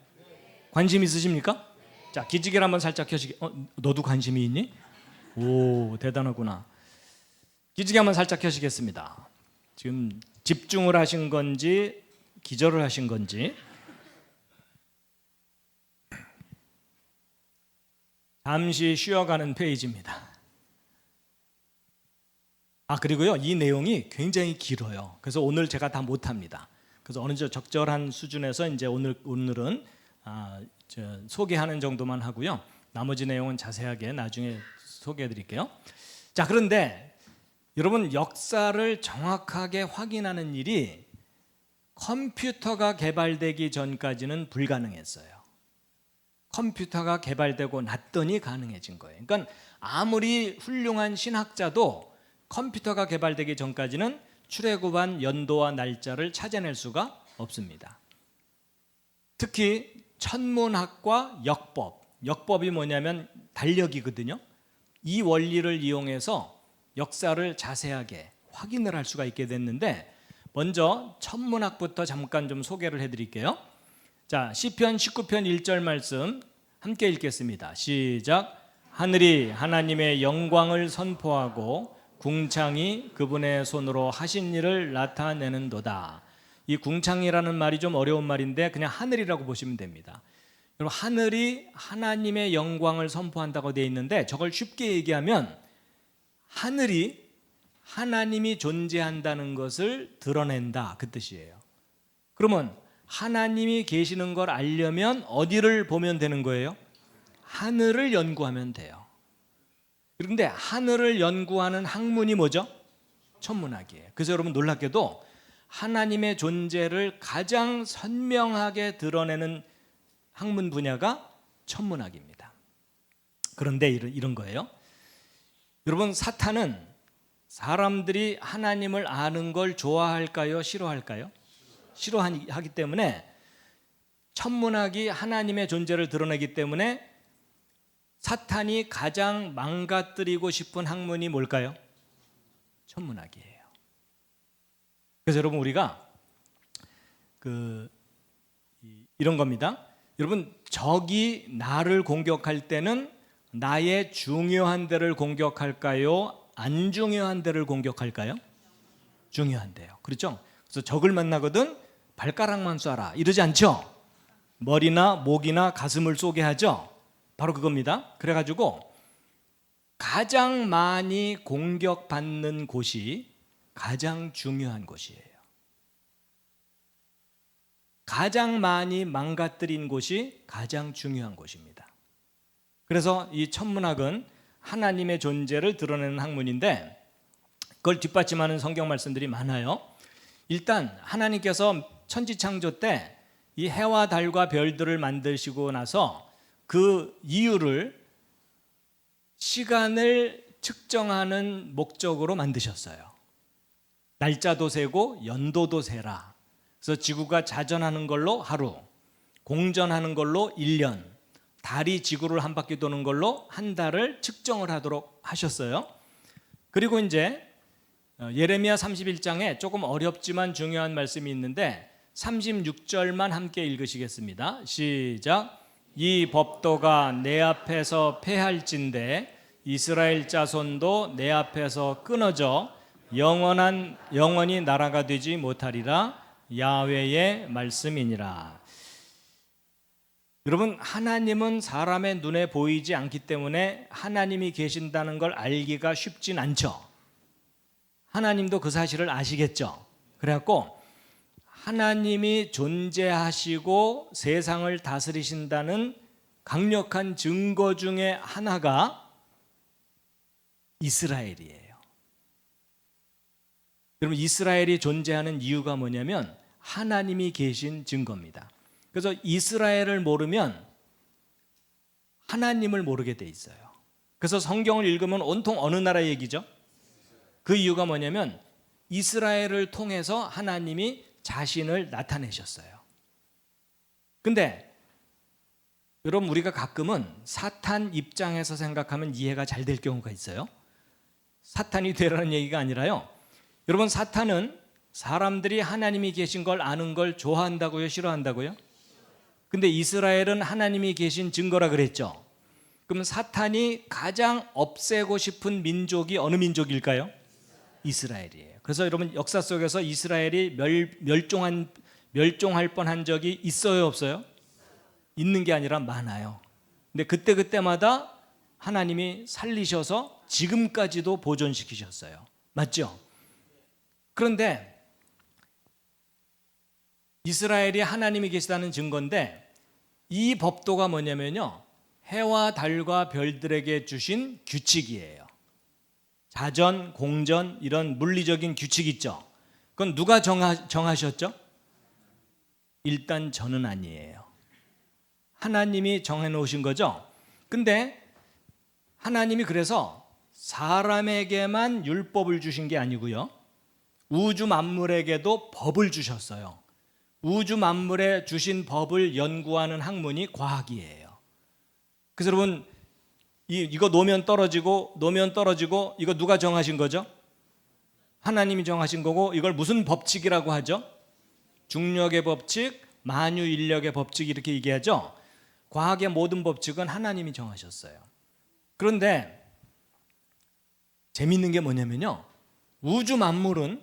관심 있으십니까? 자, 기지개를 한번 살짝 켜시게. 너도 관심이 있니? 오, 대단하구나. 기지개 한번 살짝 켜시겠습니다. 지금 집중을 하신 건지 기절을 하신 건지. 잠시 쉬어가는 페이지입니다. 그리고요, 이 내용이 굉장히 길어요. 그래서 오늘 제가 다 못합니다. 그래서 어느 정도 적절한 수준에서 이제 오늘은 소개하는 정도만 하고요. 나머지 내용은 자세하게 나중에 소개해 드릴게요. 자, 그런데 여러분, 역사를 정확하게 확인하는 일이 컴퓨터가 개발되기 전까지는 불가능했어요. 컴퓨터가 개발되고 났더니 가능해진 거예요. 그러니까 아무리 훌륭한 신학자도 컴퓨터가 개발되기 전까지는 출애굽한 연도와 날짜를 찾아낼 수가 없습니다. 특히 천문학과 역법이 뭐냐면 달력이거든요. 이 원리를 이용해서 역사를 자세하게 확인을 할 수가 있게 됐는데, 먼저 천문학부터 잠깐 좀 소개를 해드릴게요. 자, 시편 19편 1절 말씀 함께 읽겠습니다. 시작. 하늘이 하나님의 영광을 선포하고 궁창이 그분의 손으로 하신 일을 나타내는도다. 이 궁창이라는 말이 좀 어려운 말인데 그냥 하늘이라고 보시면 됩니다. 여러분, 하늘이 하나님의 영광을 선포한다고 되어 있는데, 저걸 쉽게 얘기하면 하늘이 하나님이 존재한다는 것을 드러낸다, 그 뜻이에요. 그러면 하나님이 계시는 걸 알려면 어디를 보면 되는 거예요? 하늘을 연구하면 돼요. 그런데 하늘을 연구하는 학문이 뭐죠? 천문학이에요. 그래서 여러분, 놀랍게도 하나님의 존재를 가장 선명하게 드러내는 학문 분야가 천문학입니다. 그런데 이런 거예요. 여러분, 사탄은 사람들이 하나님을 아는 걸 좋아할까요? 싫어할까요? 싫어하기 때문에, 천문학이 하나님의 존재를 드러내기 때문에 사탄이 가장 망가뜨리고 싶은 학문이 뭘까요? 천문학이에요. 그래서 여러분, 우리가 이런 겁니다. 여러분, 적이 나를 공격할 때는 나의 중요한 데를 공격할까요? 안 중요한 데를 공격할까요? 중요한 데요. 그렇죠? 그래서 적을 만나거든 발가락만 쏴라 이러지 않죠? 머리나 목이나 가슴을 쏘게 하죠? 바로 그겁니다. 그래가지고 가장 많이 공격받는 곳이 가장 중요한 곳이에요. 가장 많이 망가뜨린 곳이 가장 중요한 곳입니다. 그래서 이 천문학은 하나님의 존재를 드러내는 학문인데, 그걸 뒷받침하는 성경 말씀들이 많아요. 일단 하나님께서 천지창조 때 이 해와 달과 별들을 만드시고 나서 그 이유를 시간을 측정하는 목적으로 만드셨어요. 날짜도 세고 연도도 세라. 그래서 지구가 자전하는 걸로 하루, 공전하는 걸로 1년, 달이 지구를 한 바퀴 도는 걸로 한 달을 측정을 하도록 하셨어요. 그리고 이제 예레미야 31장에 조금 어렵지만 중요한 말씀이 있는데 36절만 함께 읽으시겠습니다. 시작. 이 법도가 내 앞에서 폐할진대 이스라엘 자손도 내 앞에서 끊어져 영원히 나라가 되지 못하리라. 야훼의 말씀이니라. 여러분, 하나님은 사람의 눈에 보이지 않기 때문에 하나님이 계신다는 걸 알기가 쉽진 않죠. 하나님도 그 사실을 아시겠죠. 그래갖고 하나님이 존재하시고 세상을 다스리신다는 강력한 증거 중에 하나가 이스라엘이에요. 여러분, 이스라엘이 존재하는 이유가 뭐냐면 하나님이 계신 증거입니다. 그래서 이스라엘을 모르면 하나님을 모르게 돼 있어요. 그래서 성경을 읽으면 온통 어느 나라 얘기죠? 그 이유가 뭐냐면 이스라엘을 통해서 하나님이 자신을 나타내셨어요. 근데 여러분, 우리가 가끔은 사탄 입장에서 생각하면 이해가 잘 될 경우가 있어요. 사탄이 되라는 얘기가 아니라요. 여러분, 사탄은 사람들이 하나님이 계신 걸 아는 걸 좋아한다고요? 싫어한다고요? 근데 이스라엘은 하나님이 계신 증거라 그랬죠. 그럼 사탄이 가장 없애고 싶은 민족이 어느 민족일까요? 이스라엘이에요. 그래서 여러분, 역사 속에서 이스라엘이 멸종할 뻔한 적이 있어요, 없어요? 있는 게 아니라 많아요. 근데 그때마다 하나님이 살리셔서 지금까지도 보존시키셨어요. 맞죠? 그런데 이스라엘이 하나님이 계시다는 증거인데, 이 법도가 뭐냐면요, 해와 달과 별들에게 주신 규칙이에요. 자전, 공전, 이런 물리적인 규칙 있죠. 그건 누가 정하셨죠? 일단 저는 아니에요. 하나님이 정해놓으신 거죠. 근데 하나님이 그래서 사람에게만 율법을 주신 게 아니고요, 우주 만물에게도 법을 주셨어요. 우주 만물에 주신 법을 연구하는 학문이 과학이에요. 그래서 여러분, 이거 놓으면 떨어지고 이거 누가 정하신 거죠? 하나님이 정하신 거고, 이걸 무슨 법칙이라고 하죠? 중력의 법칙, 만유인력의 법칙, 이렇게 얘기하죠. 과학의 모든 법칙은 하나님이 정하셨어요. 그런데 재밌는 게 뭐냐면요, 우주 만물은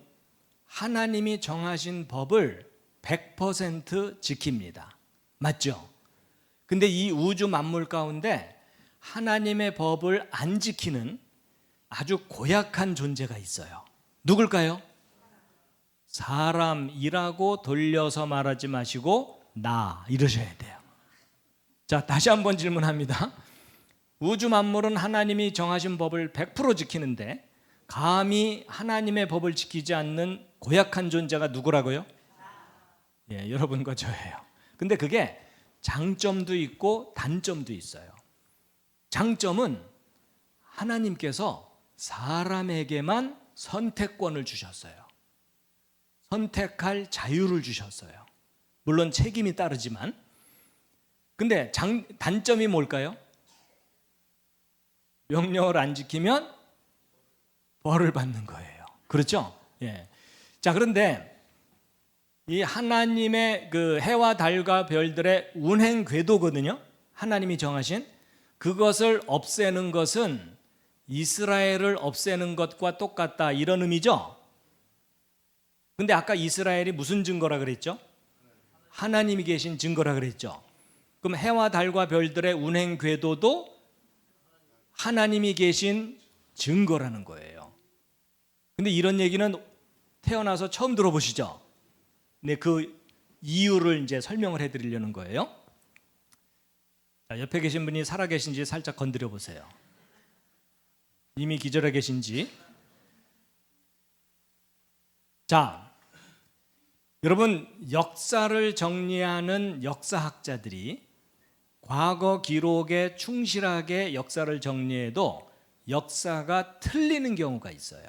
하나님이 정하신 법을 100% 지킵니다. 맞죠? 근데 이 우주 만물 가운데 하나님의 법을 안 지키는 아주 고약한 존재가 있어요. 누굴까요? 사람이라고 돌려서 말하지 마시고 나 이러셔야 돼요. 자, 다시 한번 질문합니다. 우주 만물은 하나님이 정하신 법을 100% 지키는데 감히 하나님의 법을 지키지 않는 고약한 존재가 누구라고요? 예, 여러분과 저예요. 근데 그게 장점도 있고 단점도 있어요. 장점은 하나님께서 사람에게만 선택권을 주셨어요. 선택할 자유를 주셨어요. 물론 책임이 따르지만. 근데 단점이 뭘까요? 명령을 안 지키면 벌을 받는 거예요. 그렇죠? 예. 자, 그런데 이 하나님의 그 해와 달과 별들의 운행 궤도거든요. 하나님이 정하신 그것을 없애는 것은 이스라엘을 없애는 것과 똑같다, 이런 의미죠. 근데 아까 이스라엘이 무슨 증거라 그랬죠? 하나님이 계신 증거라 그랬죠. 그럼 해와 달과 별들의 운행 궤도도 하나님이 계신 증거라는 거예요. 근데 이런 얘기는 태어나서 처음 들어보시죠? 네, 그 이유를 이제 설명을 해드리려는 거예요. 자, 옆에 계신 분이 살아 계신지 살짝 건드려 보세요. 이미 기절해 계신지. 자, 여러분, 역사를 정리하는 역사학자들이 과거 기록에 충실하게 역사를 정리해도 역사가 틀리는 경우가 있어요.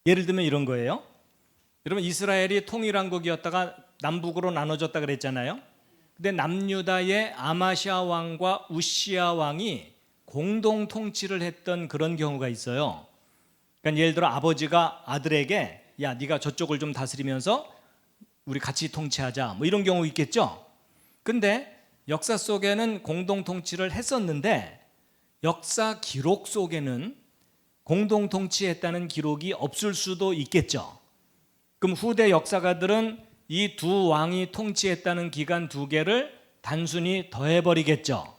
예를 들면 이런 거예요. 여러분, 이스라엘이 통일왕국이었다가 남북으로 나눠졌다 그랬잖아요. 근데 남유다의 아마시아 왕과 우시아 왕이 공동 통치를 했던 그런 경우가 있어요. 그러니까 예를 들어 아버지가 아들에게 야, 네가 저쪽을 좀 다스리면서 우리 같이 통치하자, 뭐 이런 경우 있겠죠. 근데 역사 속에는 공동 통치를 했었는데 역사 기록 속에는 공동 통치했다는 기록이 없을 수도 있겠죠. 그럼 후대 역사가들은 이 두 왕이 통치했다는 기간 두 개를 단순히 더해버리겠죠.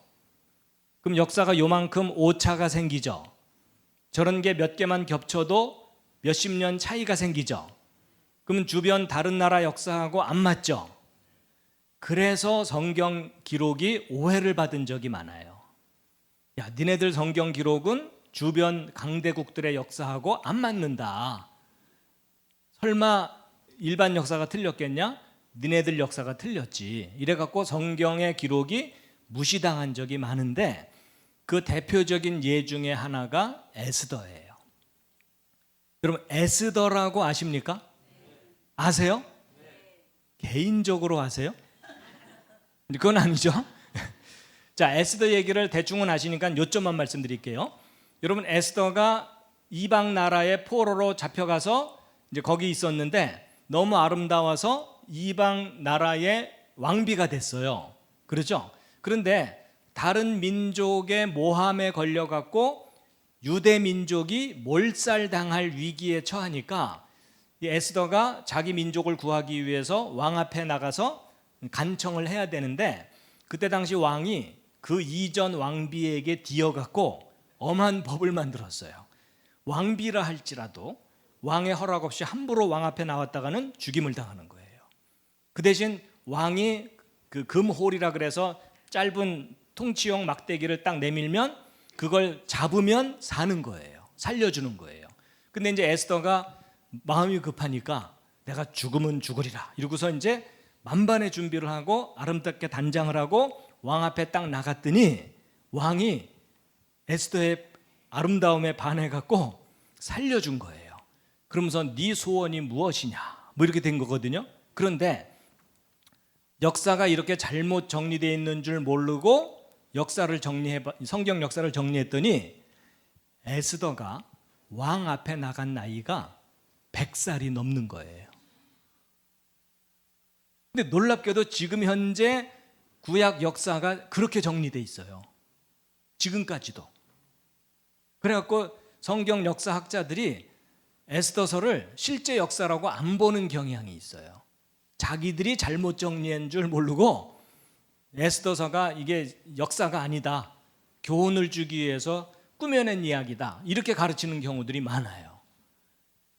그럼 역사가 요만큼 오차가 생기죠. 저런 게 몇 개만 겹쳐도 몇십 년 차이가 생기죠. 그럼 주변 다른 나라 역사하고 안 맞죠. 그래서 성경 기록이 오해를 받은 적이 많아요. 야, 니네들 성경 기록은 주변 강대국들의 역사하고 안 맞는다. 설마 일반 역사가 틀렸겠냐? 니네들 역사가 틀렸지. 이래갖고 성경의 기록이 무시당한 적이 많은데 그 대표적인 예 중에 하나가 에스더예요. 여러분, 에스더라고 아십니까? 아세요? 개인적으로 아세요? 그건 아니죠. 자, 에스더 얘기를 대충은 아시니까 요점만 말씀드릴게요. 여러분, 에스더가 이방 나라의 포로로 잡혀가서 이제 거기 있었는데 너무 아름다워서 이방 나라의 왕비가 됐어요. 그렇죠? 그런데 다른 민족의 모함에 걸려갖고 유대 민족이 몰살당할 위기에 처하니까 이 에스더가 자기 민족을 구하기 위해서 왕 앞에 나가서 간청을 해야 되는데 그때 당시 왕이 그 이전 왕비에게 뒤어갖고 엄한 법을 만들었어요. 왕비라 할지라도 왕의 허락 없이 함부로 왕 앞에 나왔다가는 죽임을 당하는 거예요. 그 대신 왕이 그 금홀이라 그래서 짧은 통치용 막대기를 딱 내밀면 그걸 잡으면 사는 거예요. 살려주는 거예요. 근데 이제 에스더가 마음이 급하니까 내가 죽으면 죽으리라 이러고서 이제 만반의 준비를 하고 아름답게 단장을 하고 왕 앞에 딱 나갔더니 왕이 에스더의 아름다움에 반해갖고 살려준 거예요. 그러면서 네 소원이 무엇이냐 뭐 이렇게 된 거거든요. 그런데 역사가 이렇게 잘못 정리되어 있는 줄 모르고 성경 역사를 정리했더니 에스더가 왕 앞에 나간 나이가 100살이 넘는 거예요. 근데 놀랍게도 지금 현재 구약 역사가 그렇게 정리되어 있어요. 지금까지도. 그래갖고 성경 역사학자들이 에스더서를 실제 역사라고 안 보는 경향이 있어요. 자기들이 잘못 정리한 줄 모르고 에스더서가 이게 역사가 아니다, 교훈을 주기 위해서 꾸며낸 이야기다 이렇게 가르치는 경우들이 많아요.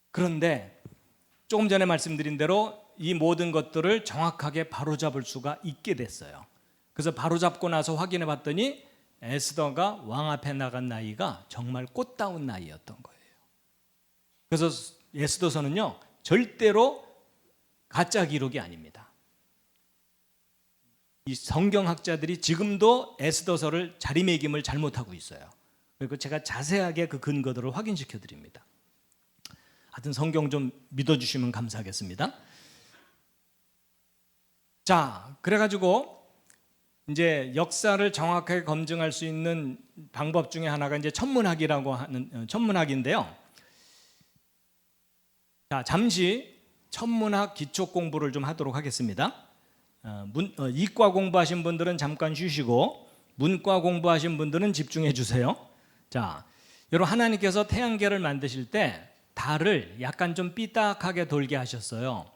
그런데 조금 전에 말씀드린 대로 이 모든 것들을 정확하게 바로잡을 수가 있게 됐어요. 그래서 바로잡고 나서 확인해 봤더니 에스더가 왕 앞에 나간 나이가 정말 꽃다운 나이였던 거예요. 그래서 에스더서는요 절대로 가짜 기록이 아닙니다. 이 성경학자들이 지금도 에스더서를 자리매김을 잘못하고 있어요. 그리고 제가 자세하게 그 근거들을 확인시켜 드립니다. 하여튼 성경 좀 믿어주시면 감사하겠습니다. 자, 그래가지고 이제 역사를 정확하게 검증할 수 있는 방법 중에 하나가 이제 천문학이라고 하는 천문학인데요. 자, 잠시 천문학 기초 공부를 좀 하도록 하겠습니다. 이과 공부하신 분들은 잠깐 쉬시고 문과 공부하신 분들은 집중해 주세요. 자, 여러분 하나님께서 태양계를 만드실 때 달을 약간 좀 삐딱하게 돌게 하셨어요.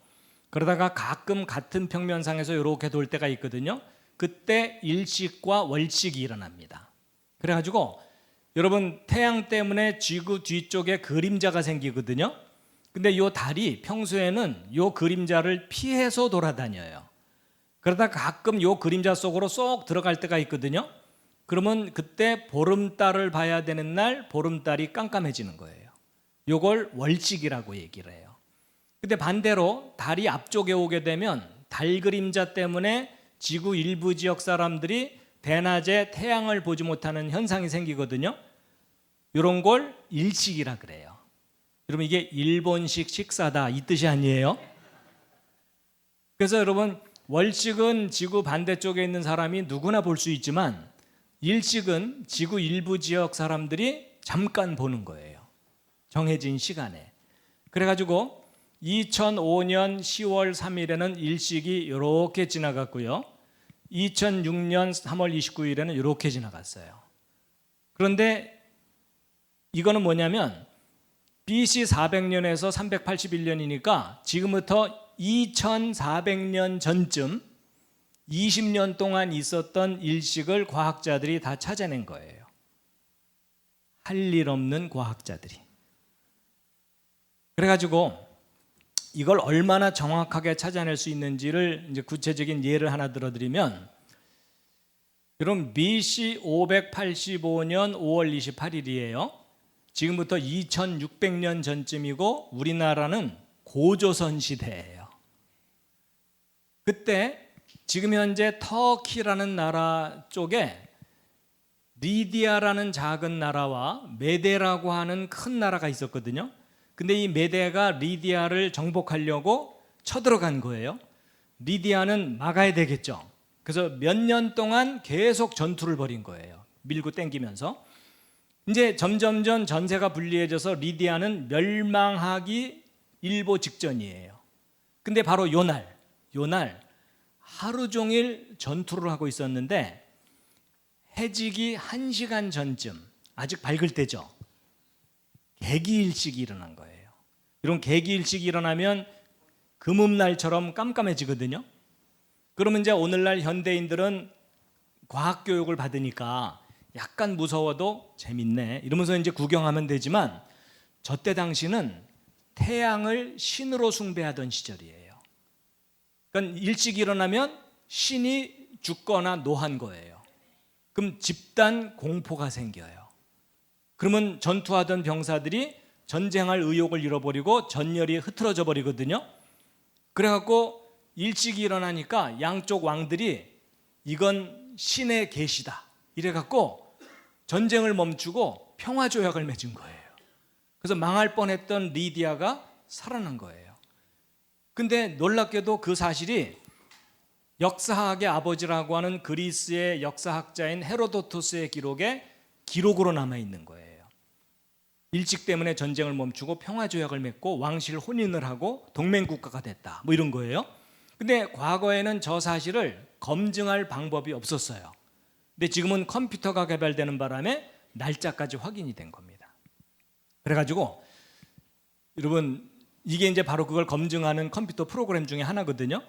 그러다가 가끔 같은 평면상에서 이렇게 돌 때가 있거든요. 그때 일식과 월식이 일어납니다. 그래가지고 여러분 태양 때문에 지구 뒤쪽에 그림자가 생기거든요. 근데 이 달이 평소에는 이 그림자를 피해서 돌아다녀요. 그러다 가끔 이 그림자 속으로 쏙 들어갈 때가 있거든요. 그러면 그때 보름달을 봐야 되는 날 보름달이 깜깜해지는 거예요. 이걸 월식이라고 얘기를 해요. 근데 반대로 달이 앞쪽에 오게 되면 달 그림자 때문에 지구 일부 지역 사람들이 대낮에 태양을 보지 못하는 현상이 생기거든요. 이런 걸 일식이라 그래요. 여러분 이게 일본식 식사다 이 뜻이 아니에요. 그래서 여러분 월식은 지구 반대쪽에 있는 사람이 누구나 볼 수 있지만 일식은 지구 일부 지역 사람들이 잠깐 보는 거예요. 정해진 시간에. 그래가지고 2005년 10월 3일에는 일식이 이렇게 지나갔고요. 2006년 3월 29일에는 이렇게 지나갔어요. 그런데 이거는 뭐냐면 BC 400년에서 381년이니까 지금부터 2400년 전쯤 20년 동안 있었던 일식을 과학자들이 다 찾아낸 거예요. 할 일 없는 과학자들이. 그래가지고 이걸 얼마나 정확하게 찾아낼 수 있는지를 이제 구체적인 예를 하나 들어드리면, 여러분 BC 585년 5월 28일이에요. 지금부터 2600년 전쯤이고 우리나라는 고조선 시대예요. 그때 지금 현재 터키라는 나라 쪽에 리디아라는 작은 나라와 메데라고 하는 큰 나라가 있었거든요. 근데 이 메데가 리디아를 정복하려고 쳐들어간 거예요. 리디아는 막아야 되겠죠. 그래서 몇 년 동안 계속 전투를 벌인 거예요. 밀고 땡기면서. 이제 점점점 전세가 불리해져서 리디아는 멸망하기 일보 직전이에요. 근데 바로 요날 하루 종일 전투를 하고 있었는데 해지기 1시간 전쯤, 아직 밝을 때죠. 개기일식이 일어난 거예요. 이런 개기일식이 일어나면 금음날처럼 깜깜해지거든요. 그러면 이제 오늘날 현대인들은 과학교육을 받으니까 약간 무서워도 재밌네 이러면서 이제 구경하면 되지만, 저때 당시는 태양을 신으로 숭배하던 시절이에요. 그러니까 일찍 일어나면 신이 죽거나 노한 거예요. 그럼 집단 공포가 생겨요. 그러면 전투하던 병사들이 전쟁할 의욕을 잃어버리고 전열이 흐트러져 버리거든요. 그래갖고 일찍 일어나니까 양쪽 왕들이 이건 신의 계시다 이래갖고 전쟁을 멈추고 평화조약을 맺은 거예요. 그래서 망할 뻔했던 리디아가 살아난 거예요. 근데 놀랍게도 그 사실이 역사학의 아버지라고 하는 그리스의 역사학자인 헤로도토스의 기록으로 남아있는 거예요. 일찍 때문에 전쟁을 멈추고 평화조약을 맺고 왕실 혼인을 하고 동맹국가가 됐다 뭐 이런 거예요. 근데 과거에는 저 사실을 검증할 방법이 없었어요. 근데 지금은 컴퓨터가 개발되는 바람에 날짜까지 확인이 된 겁니다. 그래가지고 여러분 이게 이제 바로 그걸 검증하는 컴퓨터 프로그램 중에 하나거든요.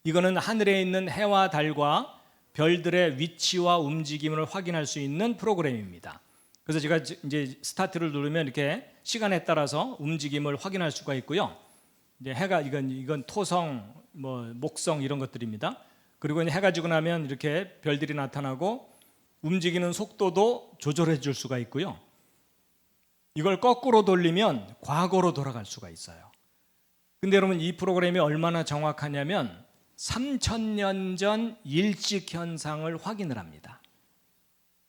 이거는 하늘에 있는 해와 달과 별들의 위치와 움직임을 확인할 수 있는 프로그램입니다. 그래서 제가 이제 스타트를 누르면 이렇게 시간에 따라서 움직임을 확인할 수가 있고요. 이제 해가 이건 토성, 뭐 목성 이런 것들입니다. 그리고 이제 해가 지고 나면 이렇게 별들이 나타나고 움직이는 속도도 조절해 줄 수가 있고요. 이걸 거꾸로 돌리면 과거로 돌아갈 수가 있어요. 근데 여러분 이 프로그램이 얼마나 정확하냐면 3000년 전 일찍 현상을 확인을 합니다.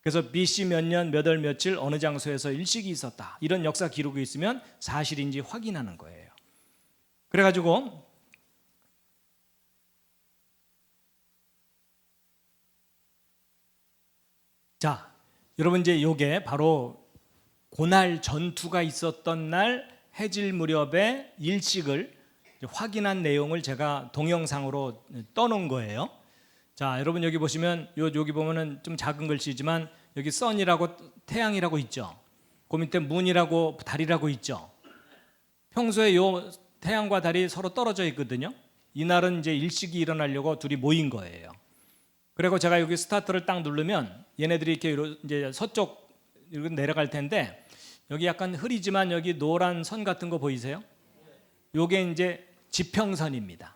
그래서 BC 몇 년, 몇 월, 며칠 어느 장소에서 일식이 있었다. 이런 역사 기록이 있으면 사실인지 확인하는 거예요. 그래가지고 자, 여러분 이제 요게 바로 고날 전투가 있었던 날 해질 무렵에 일식을 확인한 내용을 제가 동영상으로 떠놓은 거예요. 자, 여러분 여기 보시면 여기 보면은 좀 작은 글씨지만 여기 선이라고 태양이라고 있죠. 그 밑에 문이라고 달이라고 있죠. 평소에 요 태양과 달이 서로 떨어져 있거든요. 이날은 이제 일식이 일어나려고 둘이 모인 거예요. 그리고 제가 여기 스타트를 딱 누르면 얘네들이 이렇게 이제 서쪽 이렇게 내려갈 텐데 여기 약간 흐리지만 여기 노란 선 같은 거 보이세요? 요게 이제 지평선입니다.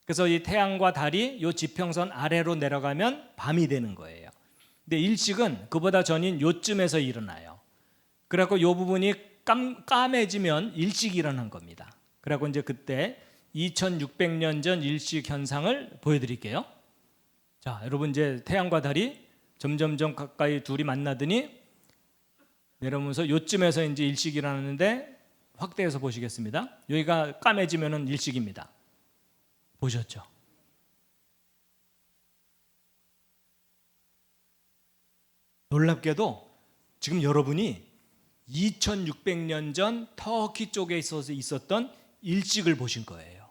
그래서 이 태양과 달이 요 지평선 아래로 내려가면 밤이 되는 거예요. 근데 일식은 그보다 전인 요쯤에서 일어나요. 그래갖고 요 부분이 까매지면 일식이 일어난 겁니다. 그래갖고 이제 그때 2600년 전 일식 현상을 보여드릴게요. 자, 여러분 이제 태양과 달이 점점점 가까이 둘이 만나더니 내려오면서 요쯤에서 이제 일식이 일어나는데 확대해서 보시겠습니다. 여기가 까매지면은 일식입니다. 보셨죠? 놀랍게도 지금 여러분이 2600년 전 터키 쪽에 있었던 일식을 보신 거예요.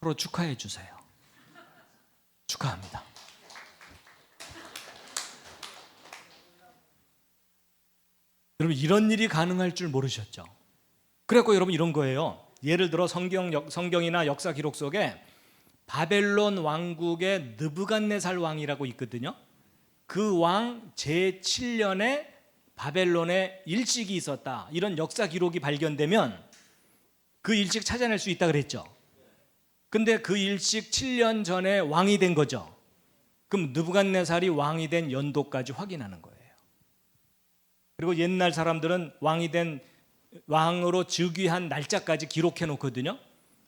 서로 축하해 주세요. 축하합니다. 여러분 이런 일이 가능할 줄 모르셨죠? 그래갖고 여러분 이런 거예요. 예를 들어 성경이나 역사 기록 속에 바벨론 왕국의 느부갓네살 왕이라고 있거든요. 그 왕 제7년에 바벨론에 일식이 있었다. 이런 역사 기록이 발견되면 그 일식 찾아낼 수 있다 그랬죠. 근데 그 일식 7년 전에 왕이 된 거죠. 그럼 느부갓네살이 왕이 된 연도까지 확인하는 거예요. 그리고 옛날 사람들은 왕이 된 왕으로 즉위한 날짜까지 기록해 놓거든요.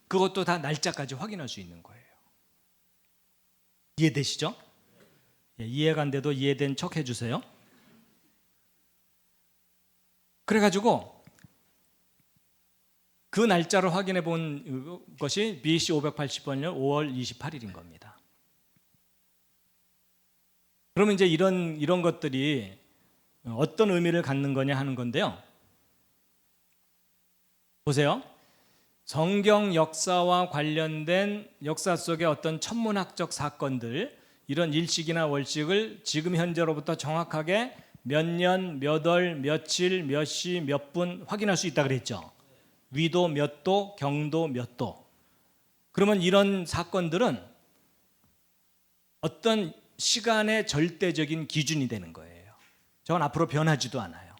그것도 다 날짜까지 확인할 수 있는 거예요. 이해되시죠? 예, 이해가 안 돼도 이해된 척 해주세요. 그래가지고 그 날짜를 확인해 본 것이 BC 580년 5월 28일인 겁니다. 그러면 이제 이런 것들이 어떤 의미를 갖는 거냐 하는 건데요. 보세요. 성경 역사와 관련된 역사 속의 어떤 천문학적 사건들, 이런 일식이나 월식을 지금 현재로부터 정확하게 몇 년, 몇 월, 며칠, 몇 시, 몇 분 확인할 수 있다 그랬죠. 위도 몇 도, 경도 몇 도. 그러면 이런 사건들은 어떤 시간의 절대적인 기준이 되는 거예요. 저건 앞으로 변하지도 않아요.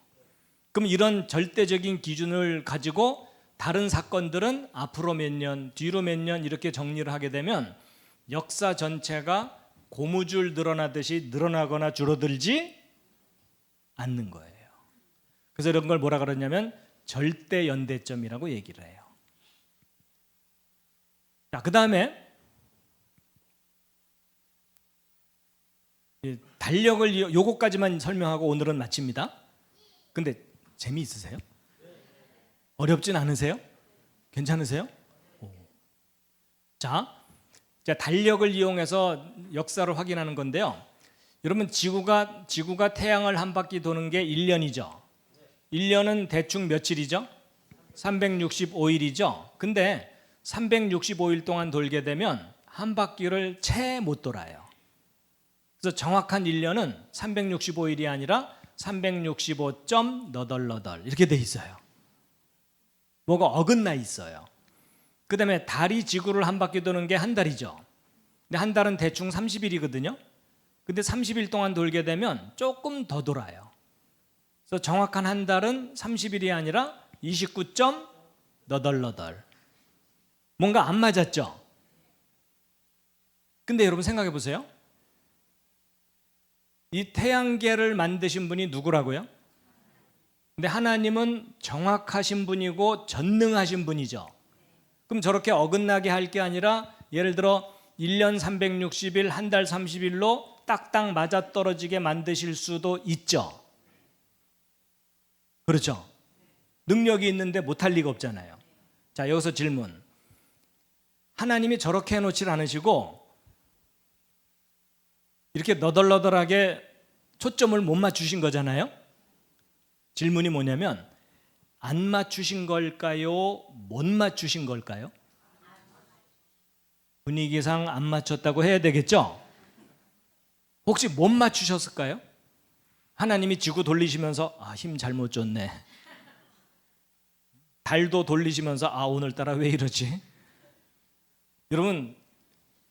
그럼 이런 절대적인 기준을 가지고 다른 사건들은 앞으로 몇 년, 뒤로 몇 년 이렇게 정리를 하게 되면 역사 전체가 고무줄 늘어나듯이 늘어나거나 줄어들지 않는 거예요. 그래서 이런 걸 뭐라 그러냐면 절대 연대점이라고 얘기를 해요. 자, 그다음에 달력을 요거까지만 설명하고 오늘은 마칩니다. 근데 재미있으세요? 어렵진 않으세요? 괜찮으세요? 자, 달력을 이용해서 역사를 확인하는 건데요. 여러분 지구가 태양을 한 바퀴 도는 게 1년이죠. 1년은 대충 며칠이죠? 365일이죠. 근데 365일 동안 돌게 되면 한 바퀴를 채 못 돌아요. 그래서 정확한 1년은 365일이 아니라 365.너덜너덜 이렇게 돼 있어요. 뭐가 어긋나 있어요. 그 다음에 달이 지구를 한 바퀴 도는 게 한 달이죠. 근데 한 달은 대충 30일이거든요. 근데 30일 동안 돌게 되면 조금 더 돌아요. 그래서 정확한 한 달은 30일이 아니라 29점 너덜너덜. 뭔가 안 맞았죠? 근데 여러분 생각해 보세요. 이 태양계를 만드신 분이 누구라고요? 근데 하나님은 정확하신 분이고 전능하신 분이죠. 그럼 저렇게 어긋나게 할 게 아니라 예를 들어 1년 360일, 한 달 30일로 딱딱 맞아떨어지게 만드실 수도 있죠. 그렇죠? 능력이 있는데 못할 리가 없잖아요. 자, 여기서 질문. 하나님이 저렇게 해놓질 않으시고 이렇게 너덜너덜하게 초점을 못 맞추신 거잖아요. 질문이 뭐냐면 안 맞추신 걸까요? 못 맞추신 걸까요? 분위기상 안 맞췄다고 해야 되겠죠? 혹시 못 맞추셨을까요? 하나님이 지구 돌리시면서 힘 잘못 줬네. 달도 돌리시면서 오늘따라 왜 이러지? 여러분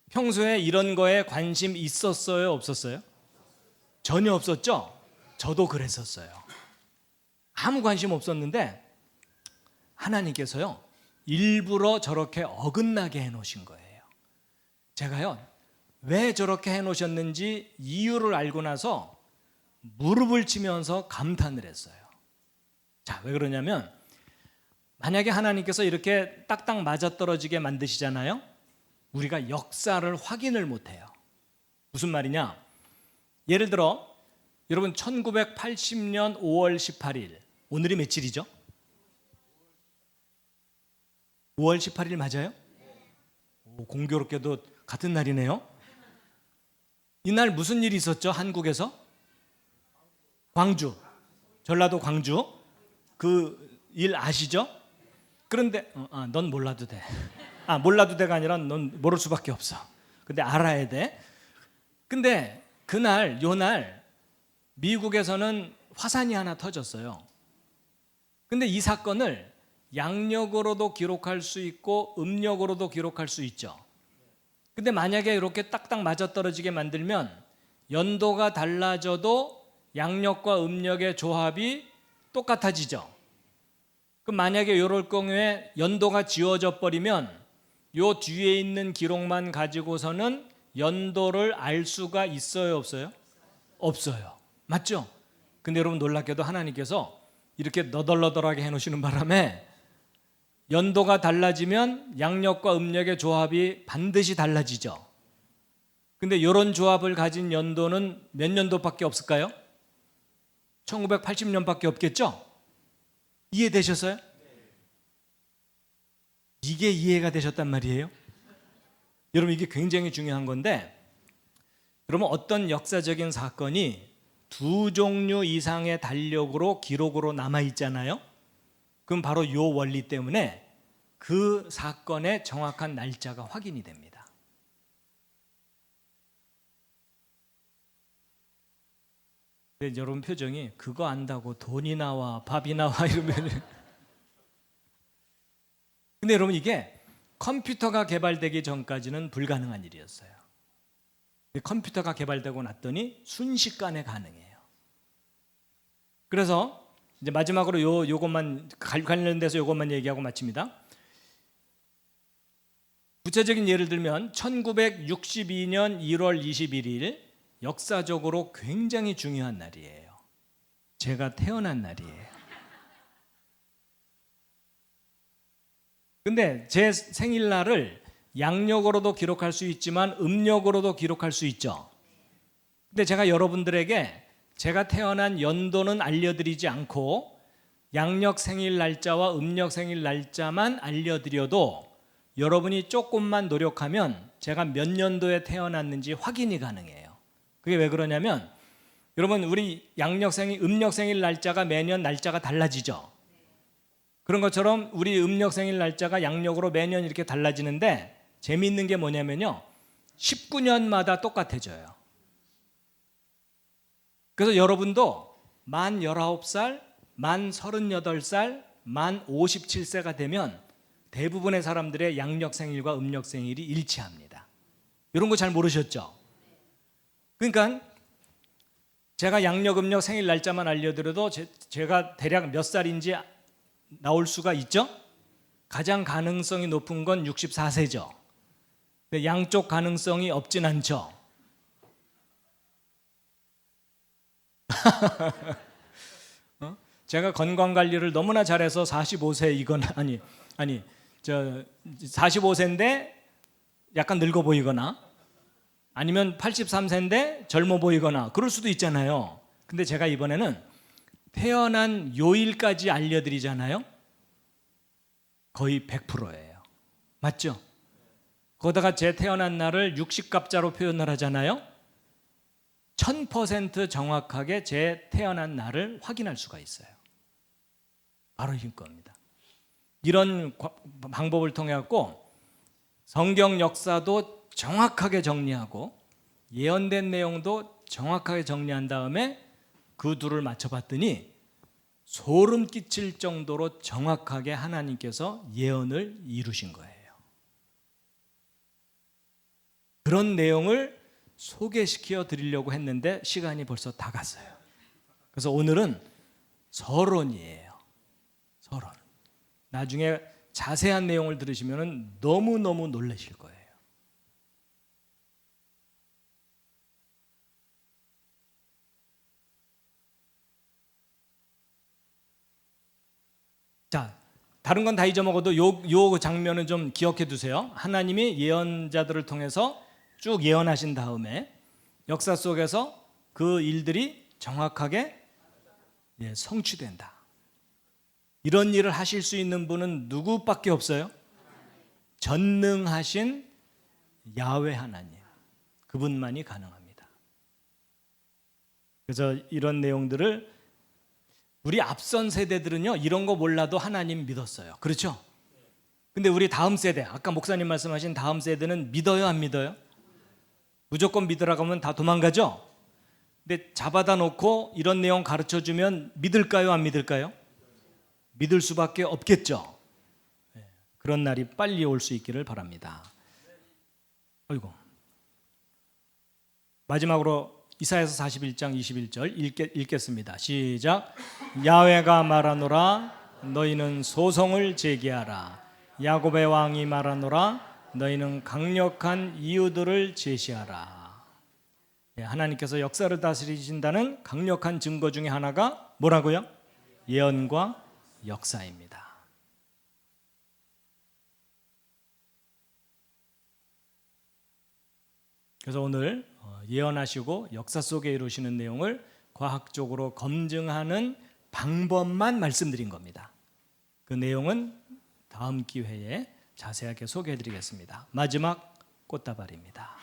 평소에 이런 거에 관심 있었어요? 없었어요? 전혀 없었죠? 저도 그랬었어요. 아무 관심 없었는데 하나님께서요 일부러 저렇게 어긋나게 해놓으신 거예요. 제가요 왜 저렇게 해놓으셨는지 이유를 알고 나서 무릎을 치면서 감탄을 했어요. 자, 왜 그러냐면 만약에 하나님께서 이렇게 딱딱 맞아떨어지게 만드시잖아요. 우리가 역사를 확인을 못해요. 무슨 말이냐? 예를 들어 여러분 1980년 5월 18일 오늘이 며칠이죠? 5월 18일 맞아요? 공교롭게도 같은 날이네요. 이날 무슨 일이 있었죠? 한국에서? 광주, 전라도 광주 그 일 아시죠? 그런데 넌 몰라도 돼. 몰라도 돼가 아니라 넌 모를 수밖에 없어. 근데 알아야 돼. 근데 그날 요날 미국에서는 화산이 하나 터졌어요. 근데 이 사건을 양력으로도 기록할 수 있고 음력으로도 기록할 수 있죠. 근데 만약에 이렇게 딱딱 맞아떨어지게 만들면 연도가 달라져도 양력과 음력의 조합이 똑같아지죠. 그럼 만약에 이럴 경우에 연도가 지워져 버리면 요 뒤에 있는 기록만 가지고서는 연도를 알 수가 있어요, 없어요? 없어요. 맞죠? 근데 여러분 놀랍게도 하나님께서 이렇게 너덜너덜하게 해놓으시는 바람에 연도가 달라지면 양력과 음력의 조합이 반드시 달라지죠. 근데 이런 조합을 가진 연도는 몇 년도밖에 없을까요? 1980년밖에 없겠죠? 이해되셨어요? 이게 이해가 되셨단 말이에요? 여러분 이게 굉장히 중요한 건데 여러분 어떤 역사적인 사건이 두 종류 이상의 달력으로 기록으로 남아있잖아요. 그럼 바로 이 원리 때문에 그 사건의 정확한 날짜가 확인이 됩니다. 근데 여러분 표정이 그거 안다고 돈이 나와 밥이 나와 이러면 근데 여러분 이게 컴퓨터가 개발되기 전까지는 불가능한 일이었어요. 컴퓨터가 개발되고 났더니 순식간에 가능해요. 그래서 이제 마지막으로 요것만 관련돼서 요것만 얘기하고 마칩니다. 구체적인 예를 들면 1962년 1월 21일 역사적으로 굉장히 중요한 날이에요. 제가 태어난 날이에요. 근데 제 생일날을 양력으로도 기록할 수 있지만 음력으로도 기록할 수 있죠. 근데 제가 여러분들에게 제가 태어난 연도는 알려드리지 않고 양력 생일 날짜와 음력 생일 날짜만 알려드려도 여러분이 조금만 노력하면 제가 몇 년도에 태어났는지 확인이 가능해요. 그게 왜 그러냐면 여러분 우리 양력 생일, 음력 생일 날짜가 매년 날짜가 달라지죠. 그런 것처럼 우리 음력 생일 날짜가 양력으로 매년 이렇게 달라지는데 재미있는 게 뭐냐면요. 19년마다 똑같아져요. 그래서 여러분도 만 19살, 만 38살, 만 57세가 되면 대부분의 사람들의 양력 생일과 음력 생일이 일치합니다. 이런 거 잘 모르셨죠? 그러니까 제가 양력, 음력 생일 날짜만 알려드려도 제가 대략 몇 살인지 나올 수가 있죠? 가장 가능성이 높은 건 64세죠. 양쪽 가능성이 없진 않죠. 제가 건강 관리를 너무나 잘해서 45세 이거나 아니 45세인데 약간 늙어 보이거나 아니면 83세인데 젊어 보이거나 그럴 수도 있잖아요. 근데 제가 이번에는 태어난 요일까지 알려드리잖아요. 거의 100%예요. 맞죠? 거기다가 제 태어난 날을 60갑자로 표현을 하잖아요. 1000% 정확하게 제 태어난 날을 확인할 수가 있어요. 바로 이겁니다. 이런 방법을 통해 갖고 성경 역사도 정확하게 정리하고 예언된 내용도 정확하게 정리한 다음에 그 둘을 맞춰봤더니 소름 끼칠 정도로 정확하게 하나님께서 예언을 이루신 거예요. 그런 내용을 소개시켜 드리려고 했는데 시간이 벌써 다 갔어요. 그래서 오늘은 서론이에요. 서론. 나중에 자세한 내용을 들으시면 너무너무 놀라실 거예요. 자, 다른 건 다 잊어먹어도 요 장면은 좀 기억해 두세요. 하나님이 예언자들을 통해서 쭉 예언하신 다음에 역사 속에서 그 일들이 정확하게 성취된다. 이런 일을 하실 수 있는 분은 누구밖에 없어요? 전능하신 야훼 하나님. 그분만이 가능합니다. 그래서 이런 내용들을 우리 앞선 세대들은요, 이런 거 몰라도 하나님 믿었어요. 그렇죠? 근데 우리 다음 세대, 아까 목사님 말씀하신 다음 세대는 믿어요, 안 믿어요? 무조건 믿으라고 하면 다 도망가죠? 근데 잡아다 놓고 이런 내용 가르쳐 주면 믿을까요, 안 믿을까요? 믿을 수밖에 없겠죠. 그런 날이 빨리 올 수 있기를 바랍니다. 아이고. 마지막으로 이사야서 41장 21절 읽겠습니다. 시작. 야훼가 말하노라 너희는 소송을 제기하라. 야곱의 왕이 말하노라 너희는 강력한 이유들을 제시하라. 하나님께서 역사를 다스리신다는 강력한 증거 중에 하나가 뭐라고요? 예언과 역사입니다. 그래서 오늘 예언하시고 역사 속에 이루시는 내용을 과학적으로 검증하는 방법만 말씀드린 겁니다. 그 내용은 다음 기회에 자세하게 소개해 드리겠습니다. 마지막 꽃다발입니다.